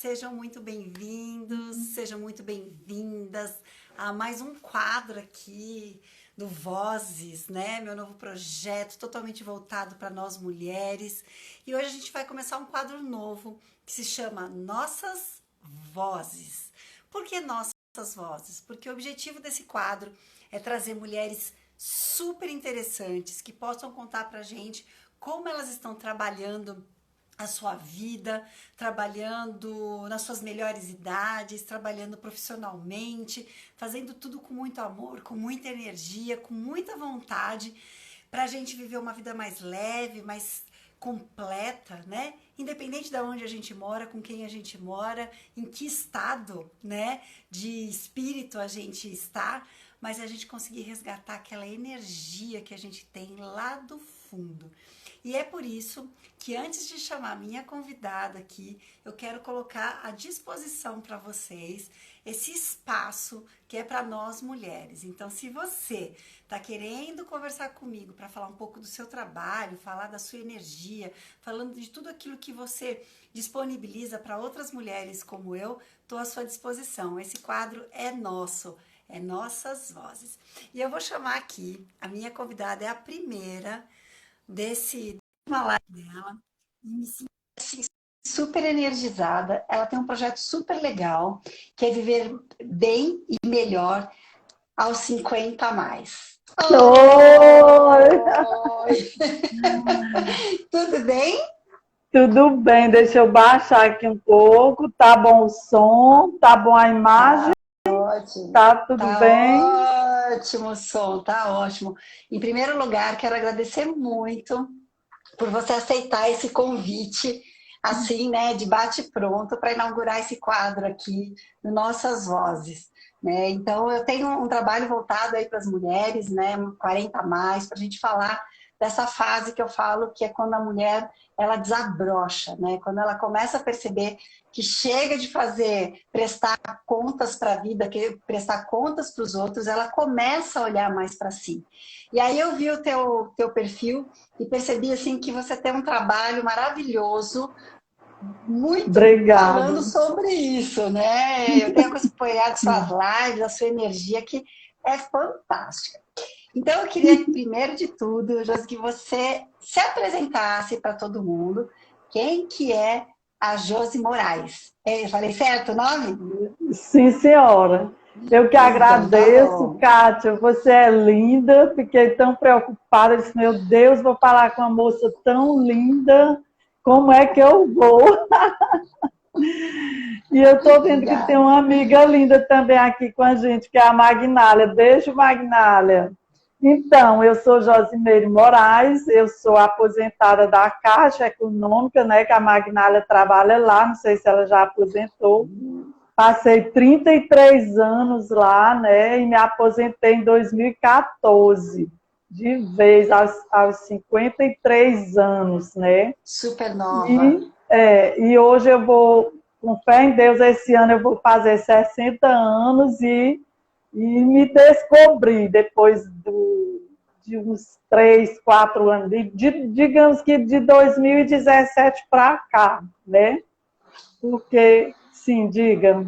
Sejam muito bem-vindos, sejam muito bem-vindas a mais um quadro aqui do Vozes, né? Meu novo projeto totalmente voltado para nós mulheres. E hoje a gente vai começar um quadro novo que se chama Nossas Vozes. Por que Nossas Vozes? Porque o objetivo desse quadro é trazer mulheres super interessantes que possam contar pra gente como elas estão trabalhando a sua vida, trabalhando nas suas melhores idades, trabalhando profissionalmente, fazendo tudo com muito amor, com muita energia, com muita vontade, para a gente viver uma vida mais leve, mais completa, né? Independente de onde a gente mora, com quem a gente mora, em que estado, né, de espírito a gente está, mas a gente conseguir resgatar aquela energia que a gente tem lá do fundo. E é por isso que antes de chamar a minha convidada aqui, eu quero colocar à disposição para vocês esse espaço que é para nós mulheres. Então, se você está querendo conversar comigo para falar um pouco do seu trabalho, falar da sua energia, falando de tudo aquilo que você disponibiliza para outras mulheres como eu, estou à sua disposição. Esse quadro é nosso. É Nossas Vozes. E eu vou chamar aqui, a minha convidada é a primeira uma live dela, e me sinto assim, super energizada. Ela tem um projeto super legal, que é viver bem e melhor aos 50 a mais. Oi! Tudo bem? Tudo bem, deixa eu baixar aqui um pouco. Tá bom o som, tá bom a imagem, Ótimo. tá tudo bem? Ótimo o som, tá ótimo. Em primeiro lugar, quero agradecer muito por você aceitar esse convite, assim, né, de bate-pronto, para inaugurar esse quadro aqui no Nossas Vozes, né? Então, eu tenho um trabalho voltado aí para as mulheres, né, 40 a mais, para a gente falar dessa fase que eu falo que é quando a mulher, ela desabrocha, né? Quando ela começa a perceber que chega de prestar contas para a vida, prestar contas para os outros, ela começa a olhar mais para si. E aí eu vi o teu perfil e percebi assim que você tem um trabalho maravilhoso, muito falando Obrigado. sobre isso, né? Eu tenho acompanhado suas lives, a sua energia que é fantástica. Então eu queria, primeiro de tudo, Josi, que você se apresentasse para todo mundo. Quem que é a Josi Moraes? Eu falei certo o nome? Sim, senhora. Eu que Então, tá agradeço, bom. Kátia, você é linda. Fiquei tão preocupada, disse, meu Deus, vou falar com uma moça tão linda. Como é que eu vou? E eu estou vendo que tem Obrigada. uma amiga linda também aqui com a gente, que é a Magnália. Beijo, Magnália. Então, eu sou Josimeire Moraes, eu sou aposentada da Caixa Econômica, né, que a Magnália trabalha lá, não sei se ela já aposentou. Passei 33 anos lá, né, e me aposentei em 2014, de vez, aos 53 anos, né. Super nova. E hoje eu vou, com fé em Deus, esse ano eu vou fazer 60 anos e me descobri depois de uns 3, 4 anos, digamos que de 2017 para cá, né? Porque, sim, diga.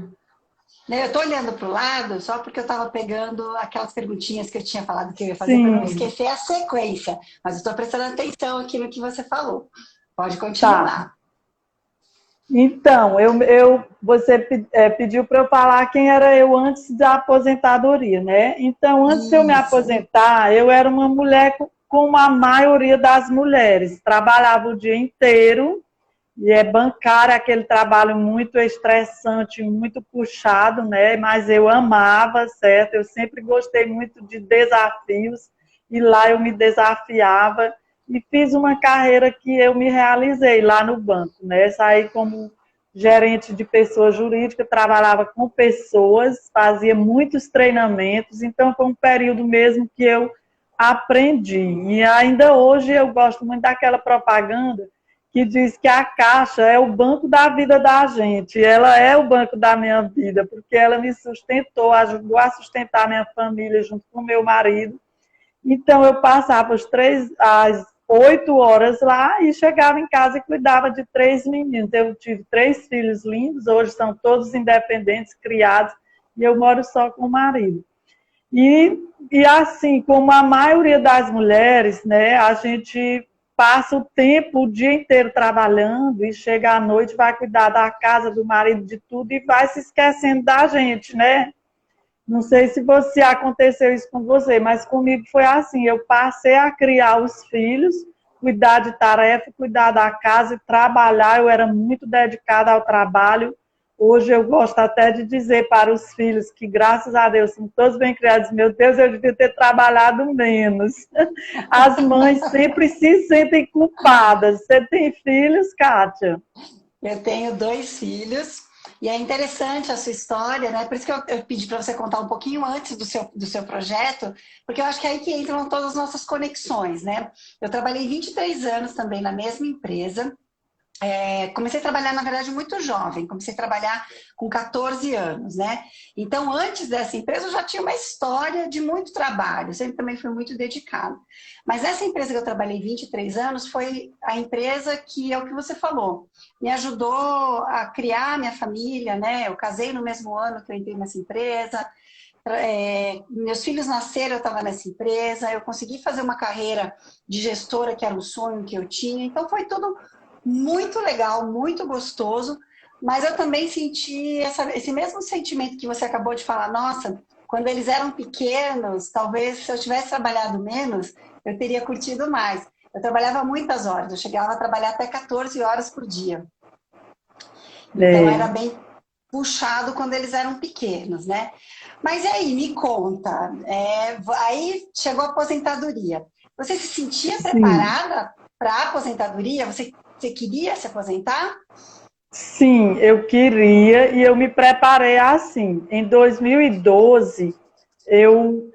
Né, eu estou olhando para o lado só porque eu estava pegando aquelas perguntinhas que eu tinha falado que eu ia fazer para não Sim, esquecer a sequência. Mas eu estou prestando atenção aqui no que você falou. Pode tá. continuar. Então, você pediu para eu falar quem era eu antes da aposentadoria, né? Então, antes de eu me Isso. aposentar, eu era uma mulher como a maioria das mulheres. Trabalhava o dia inteiro, e é bancária, aquele trabalho muito estressante, muito puxado, né? Mas eu amava, certo? Eu sempre gostei muito de desafios, e lá eu me desafiava e fiz uma carreira que eu me realizei lá no banco, né? Saí como gerente de pessoa jurídica, trabalhava com pessoas, fazia muitos treinamentos, então foi um período mesmo que eu aprendi. E ainda hoje eu gosto muito daquela propaganda que diz que a Caixa é o banco da vida da gente. Ela é o banco da minha vida, porque ela me sustentou, ajudou a sustentar minha família junto com o meu marido. Então, eu passava 8 horas lá e chegava em casa e cuidava de 3 meninos. Eu tive 3 filhos lindos, hoje são todos independentes, criados, e eu moro só com o marido. E assim, como a maioria das mulheres, né, a gente passa o tempo, o dia inteiro trabalhando e chega à noite, vai cuidar da casa, do marido, de tudo e vai se esquecendo da gente, né? Não sei se você aconteceu isso com você, mas comigo foi assim. Eu passei a criar os filhos, cuidar de tarefa, cuidar da casa e trabalhar. Eu era muito dedicada ao trabalho. Hoje eu gosto até de dizer para os filhos que, graças a Deus, são todos bem criados. Meu Deus, eu devia ter trabalhado menos. As mães sempre se sentem culpadas. Você tem filhos, Kátia? Eu tenho 2 filhos e é interessante a sua história, né? Por isso que eu pedi para você contar um pouquinho antes do seu projeto, porque eu acho que é aí que entram todas as nossas conexões, né? Eu trabalhei 23 anos também na mesma empresa. Comecei a trabalhar, na verdade, muito jovem. Comecei a trabalhar com 14 anos, né? Então, antes dessa empresa, eu já tinha uma história de muito trabalho. Sempre também fui muito dedicada. Mas essa empresa que eu trabalhei 23 anos foi a empresa que, é o que você falou, me ajudou a criar minha família, né? Eu casei no mesmo ano que eu entrei nessa empresa. Meus filhos nasceram, eu estava nessa empresa. Eu consegui fazer uma carreira de gestora, que era um sonho que eu tinha. Então, foi tudo muito legal, muito gostoso, mas eu também senti esse mesmo sentimento que você acabou de falar. Nossa, quando eles eram pequenos, talvez se eu tivesse trabalhado menos, eu teria curtido mais. Eu trabalhava muitas horas, eu chegava a trabalhar até 14 horas por dia. Então era bem puxado quando eles eram pequenos, né? Mas e aí, me conta, aí chegou a aposentadoria. Você se sentia preparada para a aposentadoria? Você queria se aposentar? Sim, eu queria e eu me preparei assim. Em 2012, eu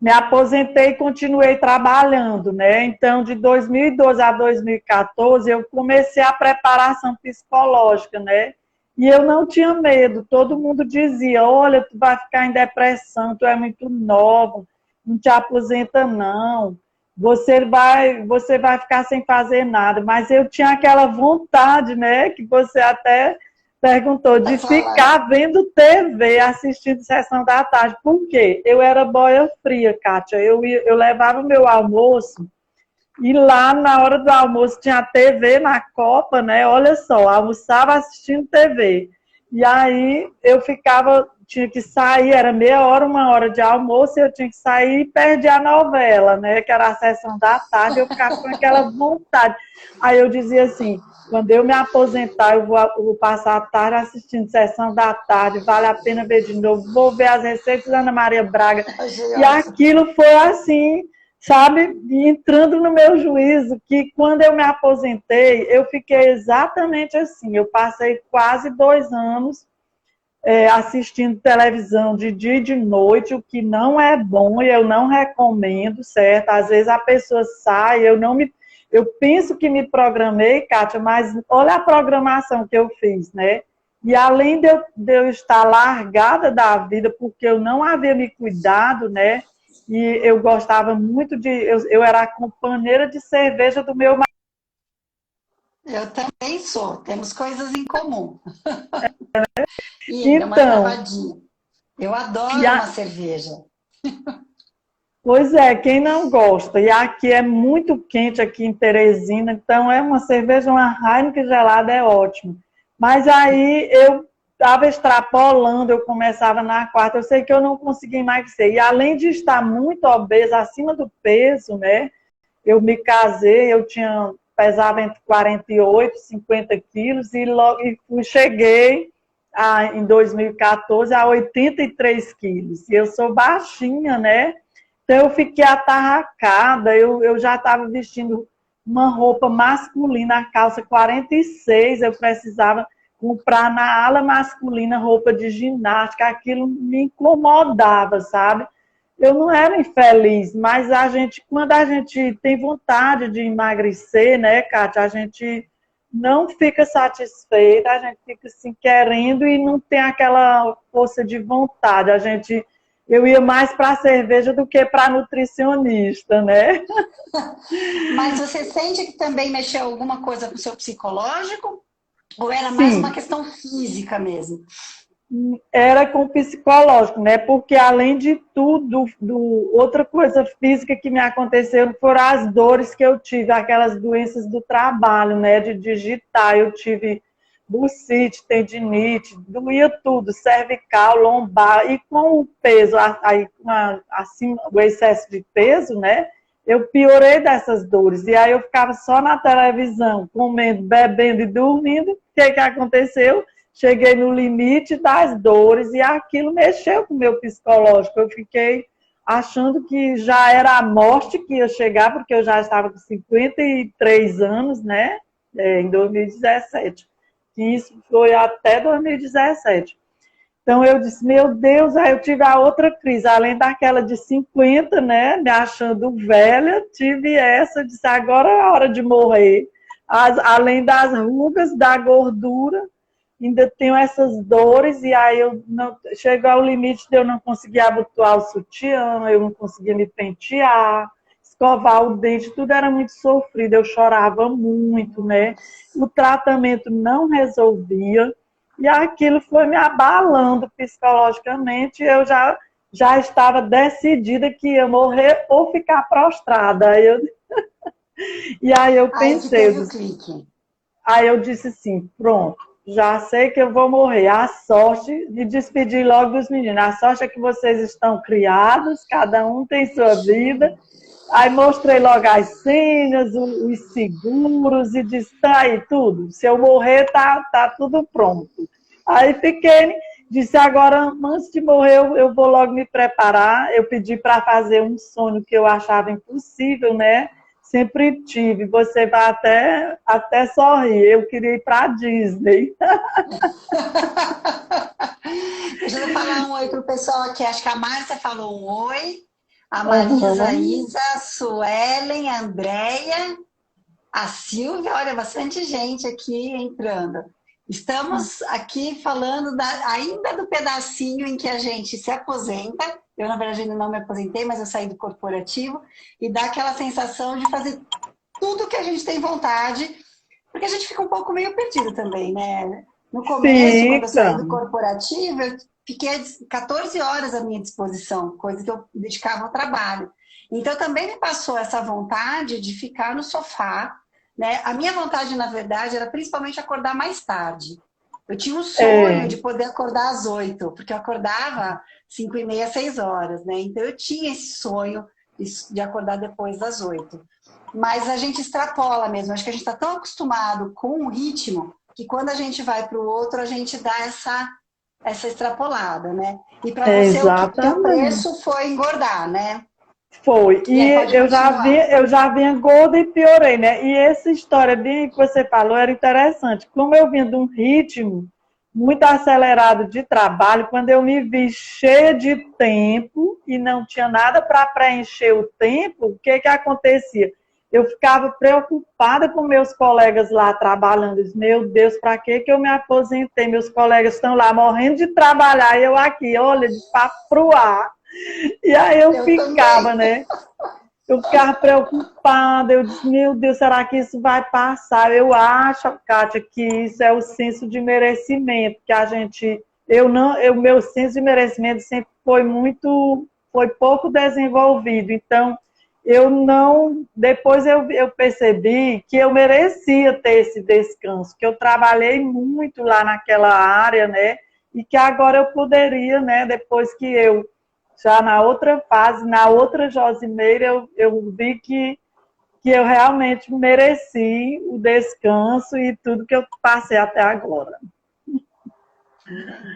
me aposentei e continuei trabalhando, né? Então, de 2012 a 2014, eu comecei a preparação psicológica, né? E eu não tinha medo. Todo mundo dizia: olha, tu vai ficar em depressão, tu é muito nova, não te aposenta não. Você vai ficar sem fazer nada. Mas eu tinha aquela vontade, né, que você até perguntou, de ficar vendo TV, assistindo Sessão da Tarde. Por quê? Eu era boia fria, Kátia. Eu levava o meu almoço e lá na hora do almoço tinha TV na copa, né? Olha só, almoçava assistindo TV. E aí eu tinha que sair, era meia hora, 1 hora de almoço, eu tinha que sair e perdi a novela, né? Que era a Sessão da Tarde, eu ficava com aquela vontade. Aí eu dizia assim: quando eu me aposentar, eu vou passar a tarde assistindo Sessão da Tarde, vale a pena ver de novo, vou ver as receitas da Ana Maria Braga. E aquilo foi assim, sabe, entrando no meu juízo, que quando eu me aposentei, eu fiquei exatamente assim. Eu passei quase 2 anos assistindo televisão de dia e de noite, o que não é bom e eu não recomendo, certo? Às vezes a pessoa sai, eu penso que me programei, Kátia, mas olha a programação que eu fiz, né? E além de eu estar largada da vida, porque eu não havia me cuidado, né? E eu gostava muito eu era a companheira de cerveja do meu marido. Eu também sou, temos coisas em comum. Uma Então, travadinha. Eu adoro uma cerveja. Pois é, quem não gosta? E aqui é muito quente, aqui em Teresina, então é uma cerveja, uma Heineken gelada é ótimo. Mas aí eu estava extrapolando, eu começava na quarta, eu sei que eu não conseguia emagrecer. E além de estar muito obesa, acima do peso, né? Eu me casei, pesava entre 48 e 50 quilos e cheguei em 2014 a 83 quilos. E eu sou baixinha, né? Então, eu fiquei atarracada, eu já estava vestindo uma roupa masculina, a calça 46, eu precisava comprar na ala masculina roupa de ginástica, aquilo me incomodava, sabe? Eu não era infeliz, mas quando a gente tem vontade de emagrecer, né, Kátia, a gente não fica satisfeita, a gente fica assim querendo e não tem aquela força de vontade, eu ia mais para a cerveja do que para nutricionista, né? Mas você sente que também mexeu alguma coisa com o seu psicológico? Ou era mais uma Sim, questão física mesmo? era com psicológico, né? Porque além de tudo, outra coisa física que me aconteceu foram as dores que eu tive, aquelas doenças do trabalho, né? De digitar, eu tive bursite, tendinite, doía tudo, cervical, lombar, e com o peso, aí, assim, o excesso de peso, né? Eu piorei dessas dores, e aí eu ficava só na televisão, comendo, bebendo e dormindo. O que que aconteceu? Cheguei no limite das dores e aquilo mexeu com o meu psicológico. Eu fiquei achando que já era a morte que ia chegar, porque eu já estava com 53 anos, né? Em 2017. E isso foi até 2017. Então eu disse, meu Deus, aí eu tive a outra crise, além daquela de 50, né? Me achando velha, tive essa, disse, agora é a hora de morrer. Além das rugas, da gordura, ainda tenho essas dores, e aí eu não, chego ao limite de eu não conseguir abotoar o sutiã, eu não conseguia me pentear, escovar o dente, tudo era muito sofrido, eu chorava muito, né? O tratamento não resolvia, e aquilo foi me abalando psicologicamente, já estava decidida que ia morrer ou ficar prostrada. E aí eu Aí que pensei, teve o clique. aí eu disse assim, pronto, já sei que eu vou morrer. A sorte de despedir logo dos meninos. A sorte é que vocês estão criados, cada um tem sua vida. Aí mostrei logo as senhas, os seguros e disse, tá aí tudo. Se eu morrer, tá tudo pronto. Aí fiquei, disse, agora antes de morrer eu vou logo me preparar. Eu pedi para fazer um sonho que eu achava impossível, né? Sempre tive. Você vai até sorrir. Eu queria ir para a Disney. Deixa eu falar um oi pro pessoal aqui. Acho que a Márcia falou um oi. A Marisa, a Uhum. Isa, a Suelen, a Andréia, a Silvia. Olha, bastante gente aqui entrando. Estamos aqui falando ainda do pedacinho em que a gente se aposenta. Eu, na verdade, ainda não me aposentei, mas eu saí do corporativo. E dá aquela sensação de fazer tudo que a gente tem vontade, porque a gente fica um pouco meio perdido também, né? No começo, quando eu saí Fica. do corporativo, eu fiquei 14 horas à minha disposição, coisa que eu dedicava ao trabalho. Então, também me passou essa vontade de ficar no sofá, né? A minha vontade, na verdade, era principalmente acordar mais tarde. Eu tinha um sonho É, de poder acordar às 8, porque eu acordava 5h30, 6 horas, né? Então, eu tinha esse sonho de acordar depois das 8. Mas a gente extrapola mesmo. Acho que a gente está tão acostumado com o ritmo que quando a gente vai para o outro, a gente dá essa extrapolada, né? E para você, o teu exatamente. preço foi engordar, né? Foi. E aí E pode continuar. eu já vinha gorda e piorei, né? E essa história bem que você falou era interessante. Como eu vinha de um ritmo muito acelerado de trabalho, quando eu me vi cheia de tempo e não tinha nada para preencher o tempo, o que que acontecia? Eu ficava preocupada com meus colegas lá trabalhando. Eu disse, meu Deus, para que eu me aposentei? Meus colegas estão lá morrendo de trabalhar e eu aqui, olha, de papo pro ar. E aí eu Eu ficava, também. né? Eu ficava preocupada, eu disse, meu Deus, será que isso vai passar? Eu acho, Kátia, que isso é o senso de merecimento, que a gente, meu senso de merecimento sempre foi pouco desenvolvido, então eu não, depois eu percebi que eu merecia ter esse descanso, que eu trabalhei muito lá naquela área, né, e que agora eu poderia, né, depois que eu já na outra fase, na outra Josimeira, eu vi que eu realmente mereci o descanso e tudo que eu passei até agora.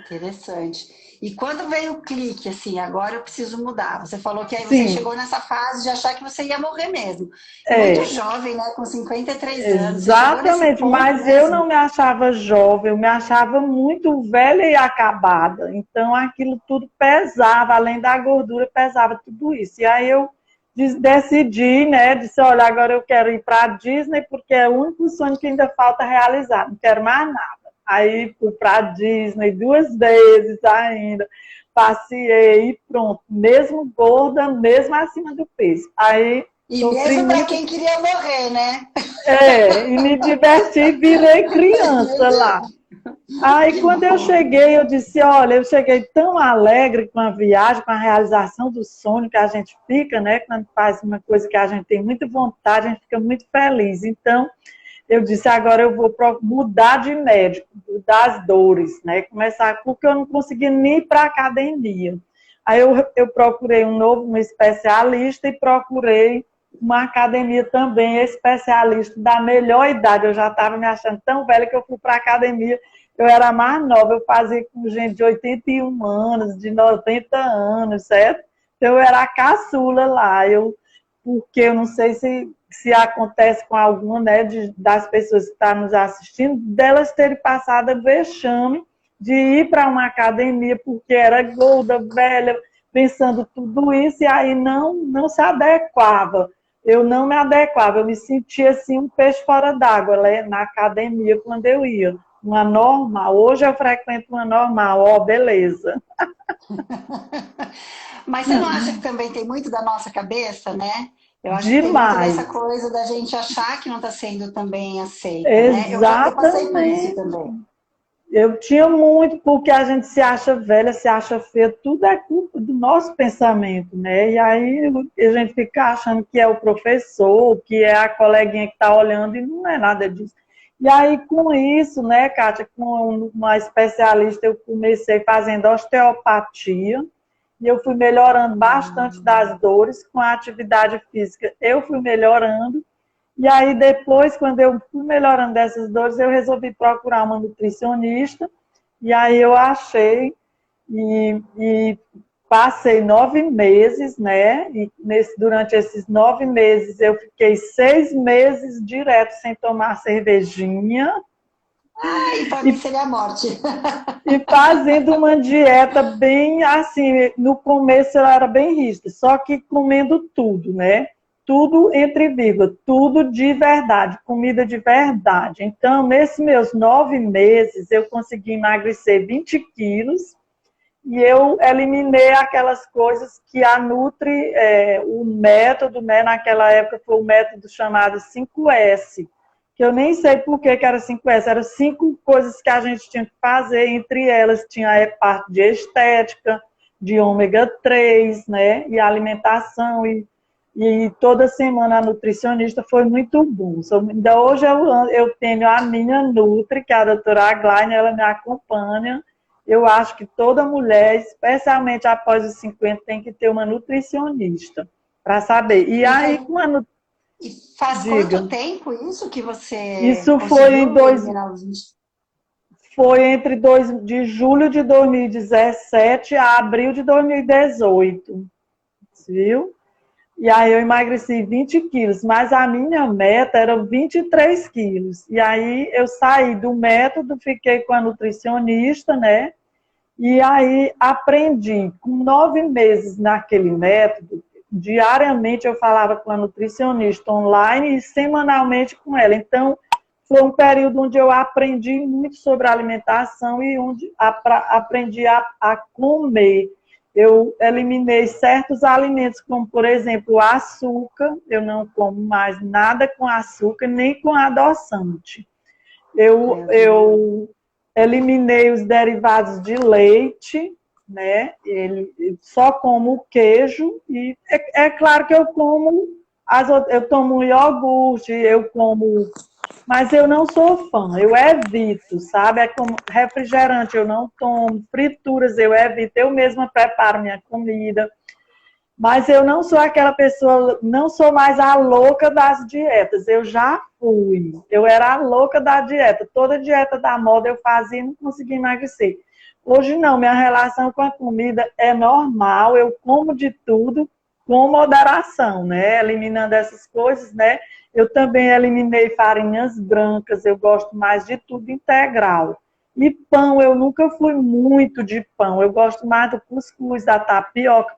Interessante. E quando veio o clique, assim, agora eu preciso mudar. Você falou que aí você Sim, chegou nessa fase de achar que você ia morrer mesmo. Muito é, jovem, né? Com 53 anos. Você chegou nesse exatamente, ponto mas eu mesmo? não me achava jovem, eu me achava muito velha e acabada. Então aquilo tudo pesava, além da gordura, pesava tudo isso. E aí eu decidi, né, disse, olha, agora eu quero ir para a Disney porque é o único sonho que ainda falta realizar, não quero mais nada. Aí fui para a Disney 2 vezes ainda. passeei e pronto. Mesmo gorda, mesmo acima do peso. Aí, e mesmo para quem queria morrer, né? E me diverti, virei criança lá. Aí, quando eu cheguei, eu disse, olha, eu cheguei tão alegre com a viagem, com a realização do sonho que a gente fica, né? Quando faz uma coisa que a gente tem muita vontade, a gente fica muito feliz. Então, eu disse, agora eu vou mudar de médico, das dores, né? Começar, porque eu não conseguia nem ir para a academia. Aí eu procurei um especialista e procurei uma academia também especialista da melhor idade. Eu já estava me achando tão velha que eu fui para a academia. Eu era mais nova, eu fazia com gente de 81 anos, de 90 anos, certo? Então eu era a caçula lá. Porque eu não sei se acontece com alguma, né, das pessoas que estão nos assistindo, delas terem passado a vexame de ir para uma academia porque era gorda, velha, pensando tudo isso, e aí não se adequava. Eu não me adequava, eu me sentia assim um peixe fora d'água, né, na academia quando eu ia. Uma normal, hoje eu frequento uma normal, beleza. Mas você não acha que também tem muito da nossa cabeça, né? Eu acho que tem muito Demais. dessa coisa da gente achar que não está sendo também aceita, Exatamente. né? Eu passei por isso também. Eu tinha muito, porque a gente se acha velha, se acha feia, tudo é culpa do nosso pensamento, né? E aí a gente fica achando que é o professor, que é a coleguinha que está olhando, e não é nada disso. E aí, com isso, né, Kátia, com uma especialista, eu comecei fazendo osteopatia, e eu fui melhorando bastante das dores com a atividade física. Eu fui melhorando, e aí depois, quando eu fui melhorando dessas dores, eu resolvi procurar uma nutricionista, e aí eu achei, e passei 9 meses, né? E durante esses 9 meses, eu fiquei 6 meses direto sem tomar cervejinha. E para mim seria a morte. E fazendo uma dieta bem assim, no começo ela era bem rígida, só que comendo tudo, né? Tudo entre vírgula, tudo de verdade, comida de verdade. Então, nesses meus 9 meses, eu consegui emagrecer 20 quilos e eu eliminei aquelas coisas que a Nutri, o método, né, naquela época foi o método chamado 5S, que eu nem sei por que era 5S, eram 5 coisas que a gente tinha que fazer, entre elas tinha a parte de estética, de ômega 3, né, e alimentação, e toda semana a nutricionista foi muito bom. Ainda hoje eu tenho a minha Nutri, que é a doutora Aglaine, ela me acompanha. Eu acho que toda mulher, especialmente após os 50, tem que ter uma nutricionista para saber. E aí, com a E faz quanto tempo isso que você isso foi entre de julho de 2017 a abril de 2018, viu? E aí eu emagreci 20 quilos, mas a minha meta era 23 quilos. E aí eu saí do método, fiquei com a nutricionista, né? E aí aprendi, com 9 meses naquele método, diariamente eu falava com a nutricionista online e semanalmente com ela. Então, foi um período onde eu aprendi muito sobre alimentação e onde aprendi a comer. Eu eliminei certos alimentos, como, por exemplo, o açúcar. Eu não como mais nada com açúcar, nem com adoçante. Eu eliminei os derivados de leite, né? Só como queijo. E é claro que eu como, eu tomo iogurte, eu como... Mas eu não sou fã, eu evito, sabe? É como refrigerante, eu não tomo, frituras eu evito, eu mesma preparo minha comida. Mas eu não sou aquela pessoa, não sou mais a louca das dietas, eu já fui. Eu era a louca da dieta, toda dieta da moda eu fazia e não conseguia emagrecer. Hoje não, minha relação com a comida é normal, eu como de tudo com moderação, né? Eliminando essas coisas, né? Eu também eliminei farinhas brancas, eu gosto mais de tudo integral. E pão, eu nunca fui muito de pão, eu gosto mais do cuscuz, da tapioca,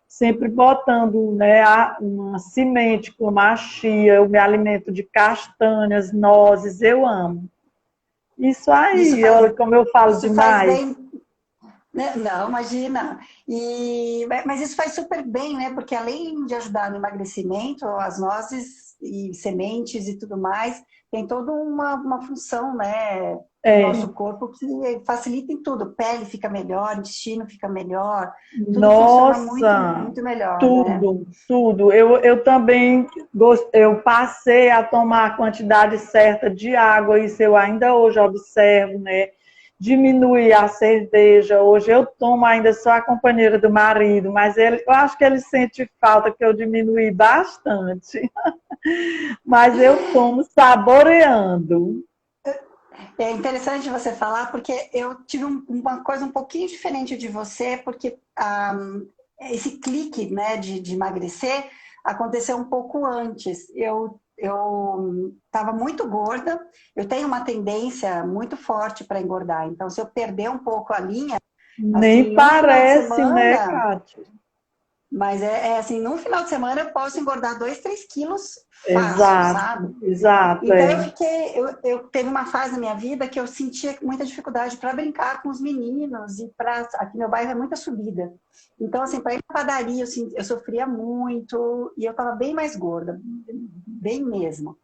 sempre botando, né, uma semente como a chia, eu me alimento de castanhas, nozes, eu amo. Isso aí, como eu falo demais. Né? Não, imagina. Mas isso faz super bem, né? Porque além de ajudar no emagrecimento, as nozes e sementes e tudo mais, tem toda uma função, né? No É, nosso corpo que facilita em tudo. Pele fica melhor, intestino fica melhor, tudo funciona muito, nossa, muito melhor, né? tudo, tudo. Eu também eu passei a tomar a quantidade certa de água, isso eu ainda hoje observo, né? Diminuir a cerveja. Hoje eu tomo ainda só a companheira do marido, mas eu acho que ele sente falta que eu diminui bastante. Mas eu tomo saboreando. É interessante você falar, porque eu tive uma coisa um pouquinho diferente de você, porque esse clique, né, de emagrecer aconteceu um pouco antes. Eu estava muito gorda, eu tenho uma tendência muito forte para engordar, então se eu perder um pouco a linha, Nem assim, num final de parece, né, semana, Kátia? mas é assim, num final de semana eu posso engordar 2, 3 quilos fácil, sabe? Exato, exato, Então é. eu teve uma fase na minha vida que eu sentia muita dificuldade para brincar com os meninos e para aqui meu bairro é muita subida. Então assim, para ir na padaria eu sofria muito e eu estava bem mais gorda, bem mesmo.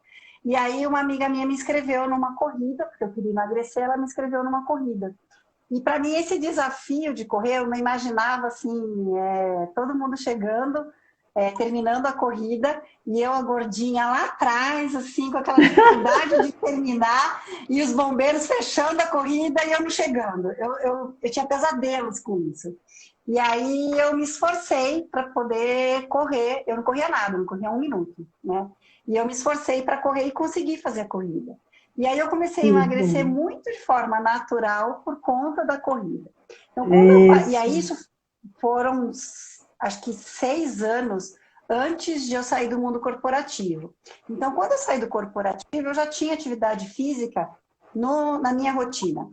E aí uma amiga minha me inscreveu numa corrida, porque eu queria emagrecer, ela me inscreveu numa corrida. E para mim esse desafio de correr, eu não imaginava assim, todo mundo chegando, terminando a corrida, e eu a gordinha lá atrás, assim, com aquela dificuldade de terminar, e os bombeiros fechando a corrida e eu não chegando. Eu tinha pesadelos com isso. E aí eu me esforcei para poder correr. Eu não corria nada, não corria 1 minuto, né? E eu me esforcei para correr e consegui fazer a corrida. E aí eu comecei a Que emagrecer bom. muito de forma natural por conta da corrida. Então, e aí Isso. isso foram, acho que 6 anos antes de eu sair do mundo corporativo. Então, quando eu saí do corporativo, eu já tinha atividade física na minha rotina.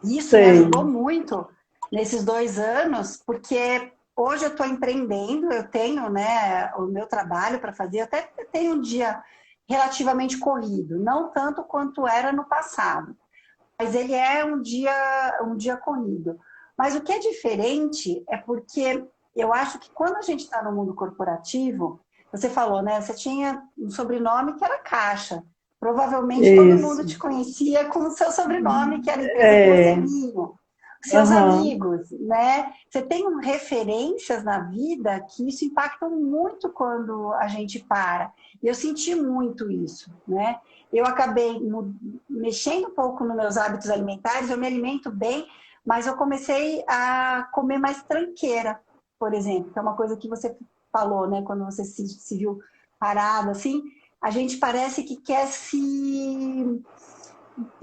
Isso me Sei. ajudou muito nesses 2 anos, porque hoje eu estou empreendendo, eu tenho, né, o meu trabalho para fazer, eu até tenho um dia relativamente corrido, não tanto quanto era no passado, mas ele é um dia corrido. Mas o que é diferente é porque eu acho que quando a gente está no mundo corporativo, você falou, né? Você tinha um sobrenome que era Caixa. Provavelmente todo mundo Isso. te conhecia com o seu sobrenome, que era a empresa que você É. vinha. Seus Aham. amigos, né? Você tem referências na vida que isso impacta muito quando a gente para. E eu senti muito isso, né? Eu acabei mexendo um pouco nos meus hábitos alimentares, eu me alimento bem, mas eu comecei a comer mais tranqueira, por exemplo, que é uma coisa que você falou, né? Quando você se viu parado, assim, a gente parece que quer se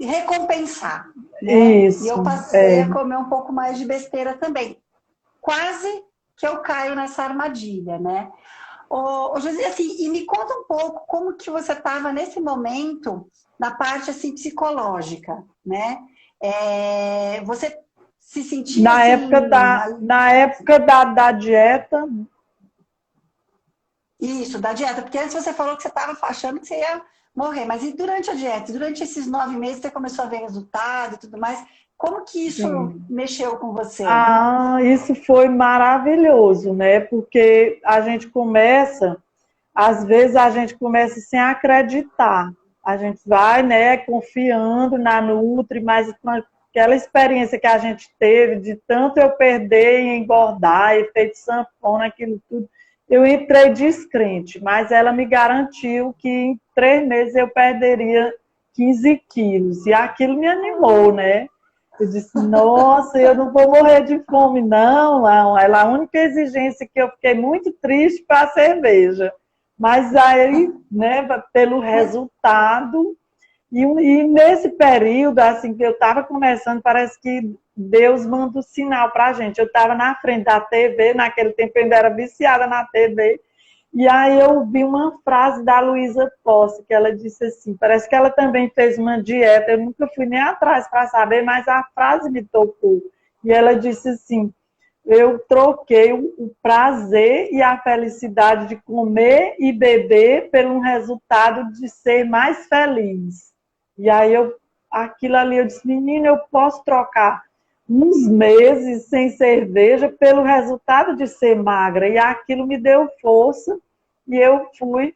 recompensar, né? E eu Isso. passei É. a comer um pouco mais de besteira também. Quase que eu caio nessa armadilha, né? Ô José, assim, e me conta um pouco como que você estava nesse momento na parte assim psicológica, né? Você se sentia Na época assim, da dieta, isso, da dieta, porque antes você falou que você estava achando que você ia morrer, mas e durante a dieta, durante esses 9 meses você começou a ver resultado e tudo mais, como que isso sim. mexeu com você? Ah, isso foi maravilhoso, né? Porque a gente começa, às vezes a gente começa sem acreditar. A gente vai, né, confiando na Nutri, mas com aquela experiência que a gente teve de tanto eu perder e engordar, efeito sanfona, aquilo tudo, eu entrei descrente, mas ela me garantiu que em 3 meses eu perderia 15 quilos. E aquilo me animou, né? Eu disse, nossa, eu não vou morrer de fome, não. Ela, a única exigência que eu fiquei muito triste foi a cerveja. Mas aí, né, pelo resultado, e nesse período, assim, que eu estava começando, parece que Deus manda um sinal para a gente. Eu estava na frente da TV, naquele tempo eu ainda era viciada na TV, e aí eu vi uma frase da Luísa Posse, que ela disse assim, parece que ela também fez uma dieta, eu nunca fui nem atrás para saber, mas a frase me tocou. E ela disse assim, eu troquei o prazer e a felicidade de comer e beber pelo resultado de ser mais feliz. E aí aquilo ali, eu disse, menina, eu posso trocar uns meses sem cerveja pelo resultado de ser magra. E aquilo me deu força e eu fui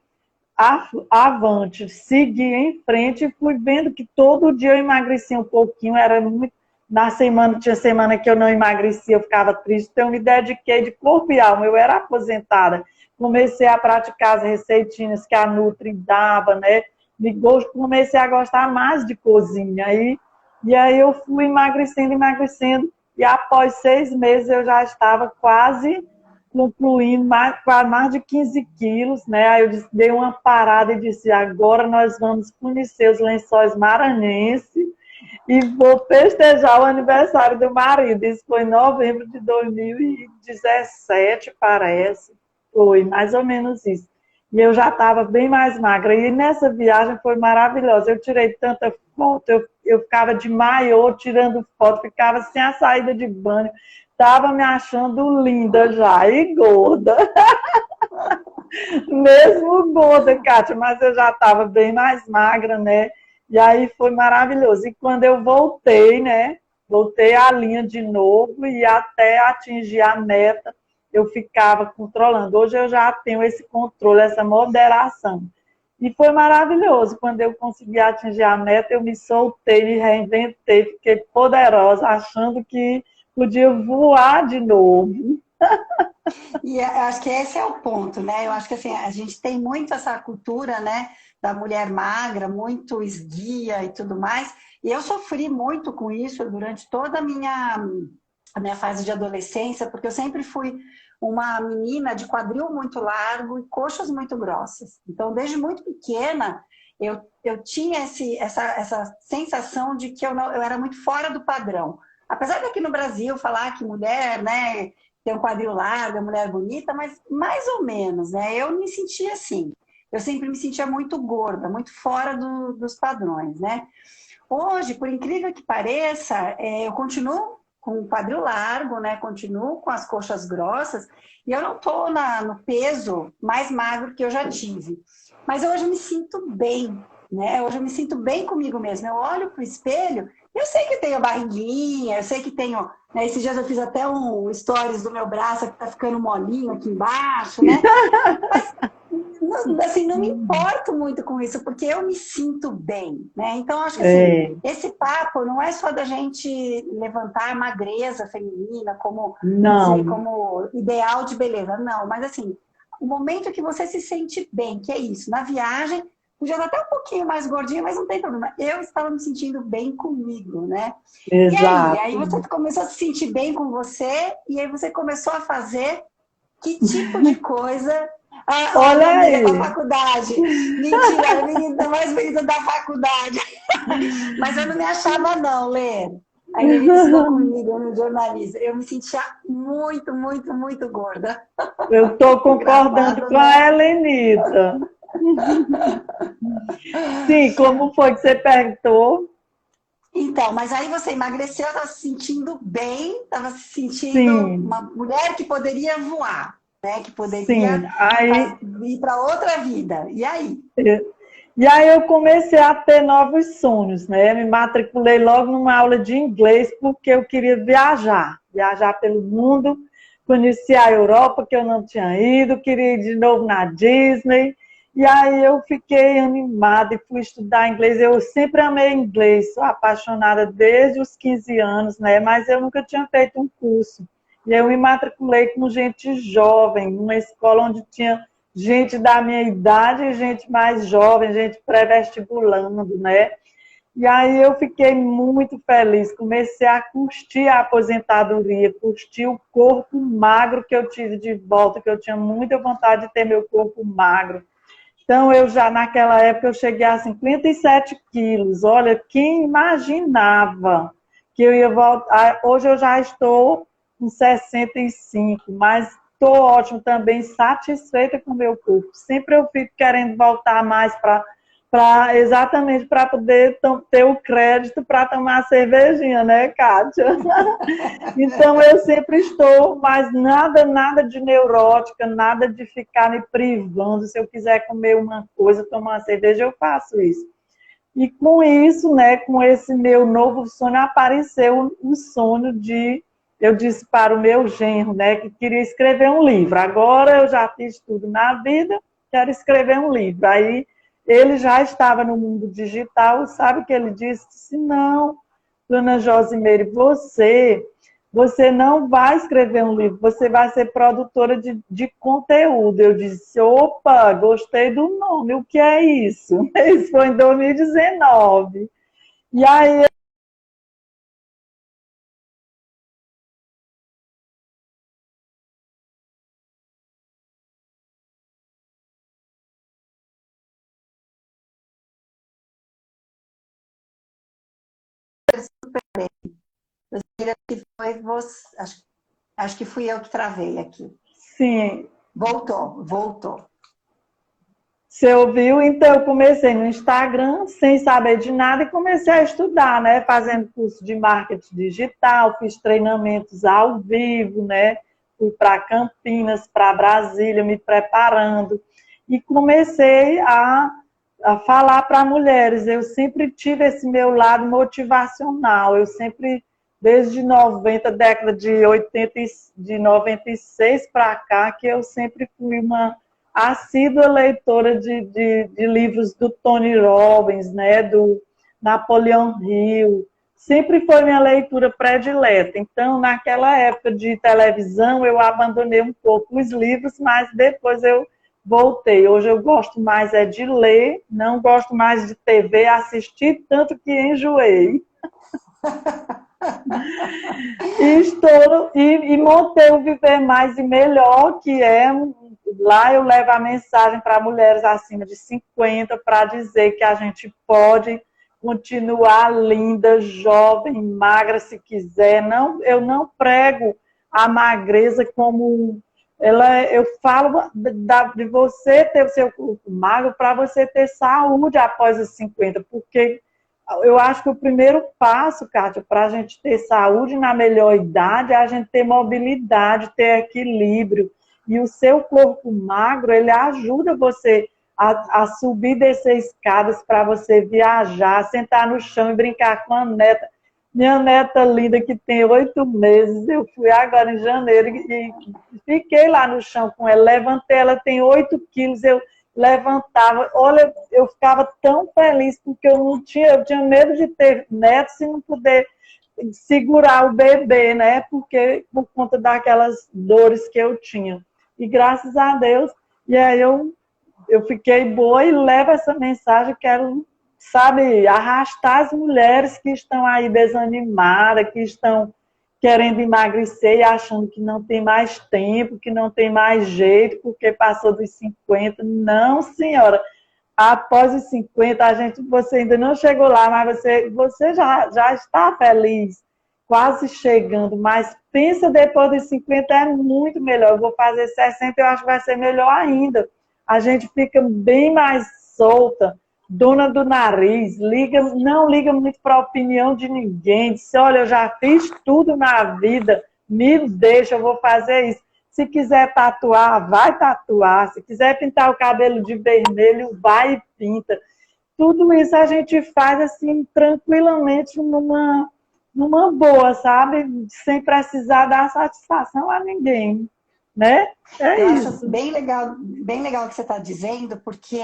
avante, segui em frente e fui vendo que todo dia eu emagrecia um pouquinho, era muito. Na semana, tinha semana que eu não emagrecia, eu ficava triste, então eu me dediquei de corpo e alma, eu era aposentada. Comecei a praticar as receitinhas que a Nutri dava, né? Comecei a gostar mais de cozinha. E aí eu fui emagrecendo, emagrecendo, e após 6 meses eu já estava quase concluindo mais de 15 quilos, né? Aí eu dei uma parada e disse, agora nós vamos conhecer os Lençóis Maranhenses e vou festejar o aniversário do marido. Isso foi em novembro de 2017, parece. Foi mais ou menos isso. E eu já estava bem mais magra. E nessa viagem foi maravilhosa. Eu tirei tanta foto, eu ficava de maiô tirando foto, ficava sem a saída de banho. Estava me achando linda já e gorda. Mesmo gorda, Kátia, mas eu já estava bem mais magra, né? E aí foi maravilhoso. E quando eu voltei, né? Voltei à linha de novo e até atingir a meta, eu ficava controlando. Hoje eu já tenho esse controle, essa moderação. E foi maravilhoso. Quando eu consegui atingir a meta, eu me soltei, me reinventei, fiquei poderosa, achando que podia voar de novo. E eu acho que esse é o ponto, né? Eu acho que assim, a gente tem muito essa cultura, né, da mulher magra, muito esguia e tudo mais. E eu sofri muito com isso durante toda a minha fase de adolescência, porque eu sempre fui uma menina de quadril muito largo e coxas muito grossas. Então, desde muito pequena, eu tinha essa sensação de que eu era muito fora do padrão. Apesar de aqui no Brasil falar que mulher, né, tem um quadril largo, é mulher bonita, mas mais ou menos, né? Eu me sentia assim. Eu sempre me sentia muito gorda, muito fora dos padrões, né? Hoje, por incrível que pareça, eu continuo com o quadril largo, né? Continuo com as coxas grossas e eu não estou no peso mais magro que eu já tive. Mas hoje eu me sinto bem, né? Hoje eu me sinto bem comigo mesma. Eu olho para o espelho, eu sei que tenho barriguinha, eu sei que tenho... Né? Esses dias eu fiz até um stories do meu braço que tá ficando molinho aqui embaixo, né? Mas, assim, não me importo muito com isso, porque eu me sinto bem, né? Então, acho que assim, esse papo não é só da gente levantar a magreza feminina como, dizer, como ideal de beleza, não. Mas assim, o momento que você se sente bem, que é isso, na viagem, podia estar até um pouquinho mais gordinha, mas não tem problema. Eu estava me sentindo bem comigo, né? Exato. E aí você começou a se sentir bem com você, e aí você começou a fazer que tipo de coisa... Olha aí. Da faculdade. Mentira, a menina mais bonita da faculdade. Mas eu não me achava não, Lê. Aí ele ensinou comigo no jornalismo. Eu me sentia muito, muito, muito gorda. Eu estou concordando com a Helenita. Sim, como foi que você perguntou? Então, mas aí você emagreceu, estava se sentindo bem, estava se sentindo uma mulher que poderia voar. Né, que poderia ir para outra vida. E aí? E aí eu comecei a ter novos sonhos, né? Me matriculei logo numa aula de inglês porque eu queria viajar pelo mundo, conhecer a Europa que eu não tinha ido, queria ir de novo na Disney. E aí eu fiquei animada e fui estudar inglês. Eu sempre amei inglês, sou apaixonada desde os 15 anos, né? Mas eu nunca tinha feito um curso. E eu me matriculei com gente jovem, numa escola onde tinha gente da minha idade e gente mais jovem, gente pré-vestibulando, né? E aí eu fiquei muito feliz, comecei a curtir a aposentadoria, curtir o corpo magro que eu tive de volta, que eu tinha muita vontade de ter meu corpo magro. Então, eu já, naquela época, eu cheguei a 57 quilos. Olha, quem imaginava que eu ia voltar? Hoje eu já estou com 65, mas estou ótimo também, satisfeita com o meu corpo. Sempre eu fico querendo voltar mais exatamente para poder ter o crédito para tomar cervejinha, né, Kátia? Então eu sempre estou, mas nada de neurótica, nada de ficar me privando. Se eu quiser comer uma coisa, tomar uma cerveja, eu faço isso. E com isso, né, com esse meu novo sonho, apareceu o sonho de... Eu disse para o meu genro, né, que queria escrever um livro. Agora eu já fiz tudo na vida, quero escrever um livro. Aí ele já estava no mundo digital, sabe o que ele disse? Disse, não, dona Josimeire, você não vai escrever um livro, você vai ser produtora de conteúdo. Eu disse, opa, gostei do nome, o que é isso? Isso foi em 2019. E aí Foi você, acho que fui eu que travei aqui. sim, Voltou. você ouviu? Então, eu comecei no Instagram, sem saber de nada, e comecei a estudar, né? Fazendo curso de marketing digital, fiz treinamentos ao vivo, né? Fui para Campinas, para Brasília, me preparando. E comecei a falar para mulheres. Eu sempre tive esse meu lado motivacional. Eu sempre, desde 90, década de 80, de 96 para cá, que eu sempre fui uma assídua leitora de livros do Tony Robbins, né, do Napoleão Hill, sempre foi minha leitura predileta. Então, naquela época de televisão, eu abandonei um pouco os livros, mas depois eu voltei. Hoje eu gosto mais de ler, não gosto mais de TV, assistir tanto que enjoei. E montei o Viver Mais e Melhor, que é lá eu levo a mensagem para mulheres acima de 50 para dizer que a gente pode continuar linda, jovem, magra se quiser. Não, eu não prego a magreza como eu falo de você ter o seu corpo magro para você ter saúde após os 50, porque eu acho que o primeiro passo, Kátia, para a gente ter saúde na melhor idade é a gente ter mobilidade, ter equilíbrio. E o seu corpo magro, ele ajuda você a subir e descer escadas para você viajar, sentar no chão e brincar com a neta. Minha neta linda, que tem 8 meses, eu fui agora em janeiro e fiquei lá no chão com ela, levantei, ela tem 8 quilos, eu levantava, olha, eu ficava tão feliz porque eu tinha medo de ter neto e não poder segurar o bebê, né? Porque por conta daquelas dores que eu tinha. E graças a Deus, e aí eu fiquei boa e levo essa mensagem, quero, sabe, arrastar as mulheres que estão aí desanimadas, que estão querendo emagrecer e achando que não tem mais tempo, que não tem mais jeito, porque passou dos 50. Não, senhora. Após os 50, você ainda não chegou lá, mas você já está feliz, quase chegando. Mas pensa depois dos 50 é muito melhor. Eu vou fazer 60, eu acho que vai ser melhor ainda. A gente fica bem mais solta, dona do nariz, não liga muito para a opinião de ninguém. Diz, olha, eu já fiz tudo na vida, me deixa, eu vou fazer isso. Se quiser tatuar, vai tatuar. Se quiser pintar o cabelo de vermelho, vai e pinta. Tudo isso a gente faz assim, tranquilamente, numa boa, sabe? Sem precisar dar satisfação a ninguém, né? É Eu acho isso. bem legal o que você está dizendo, porque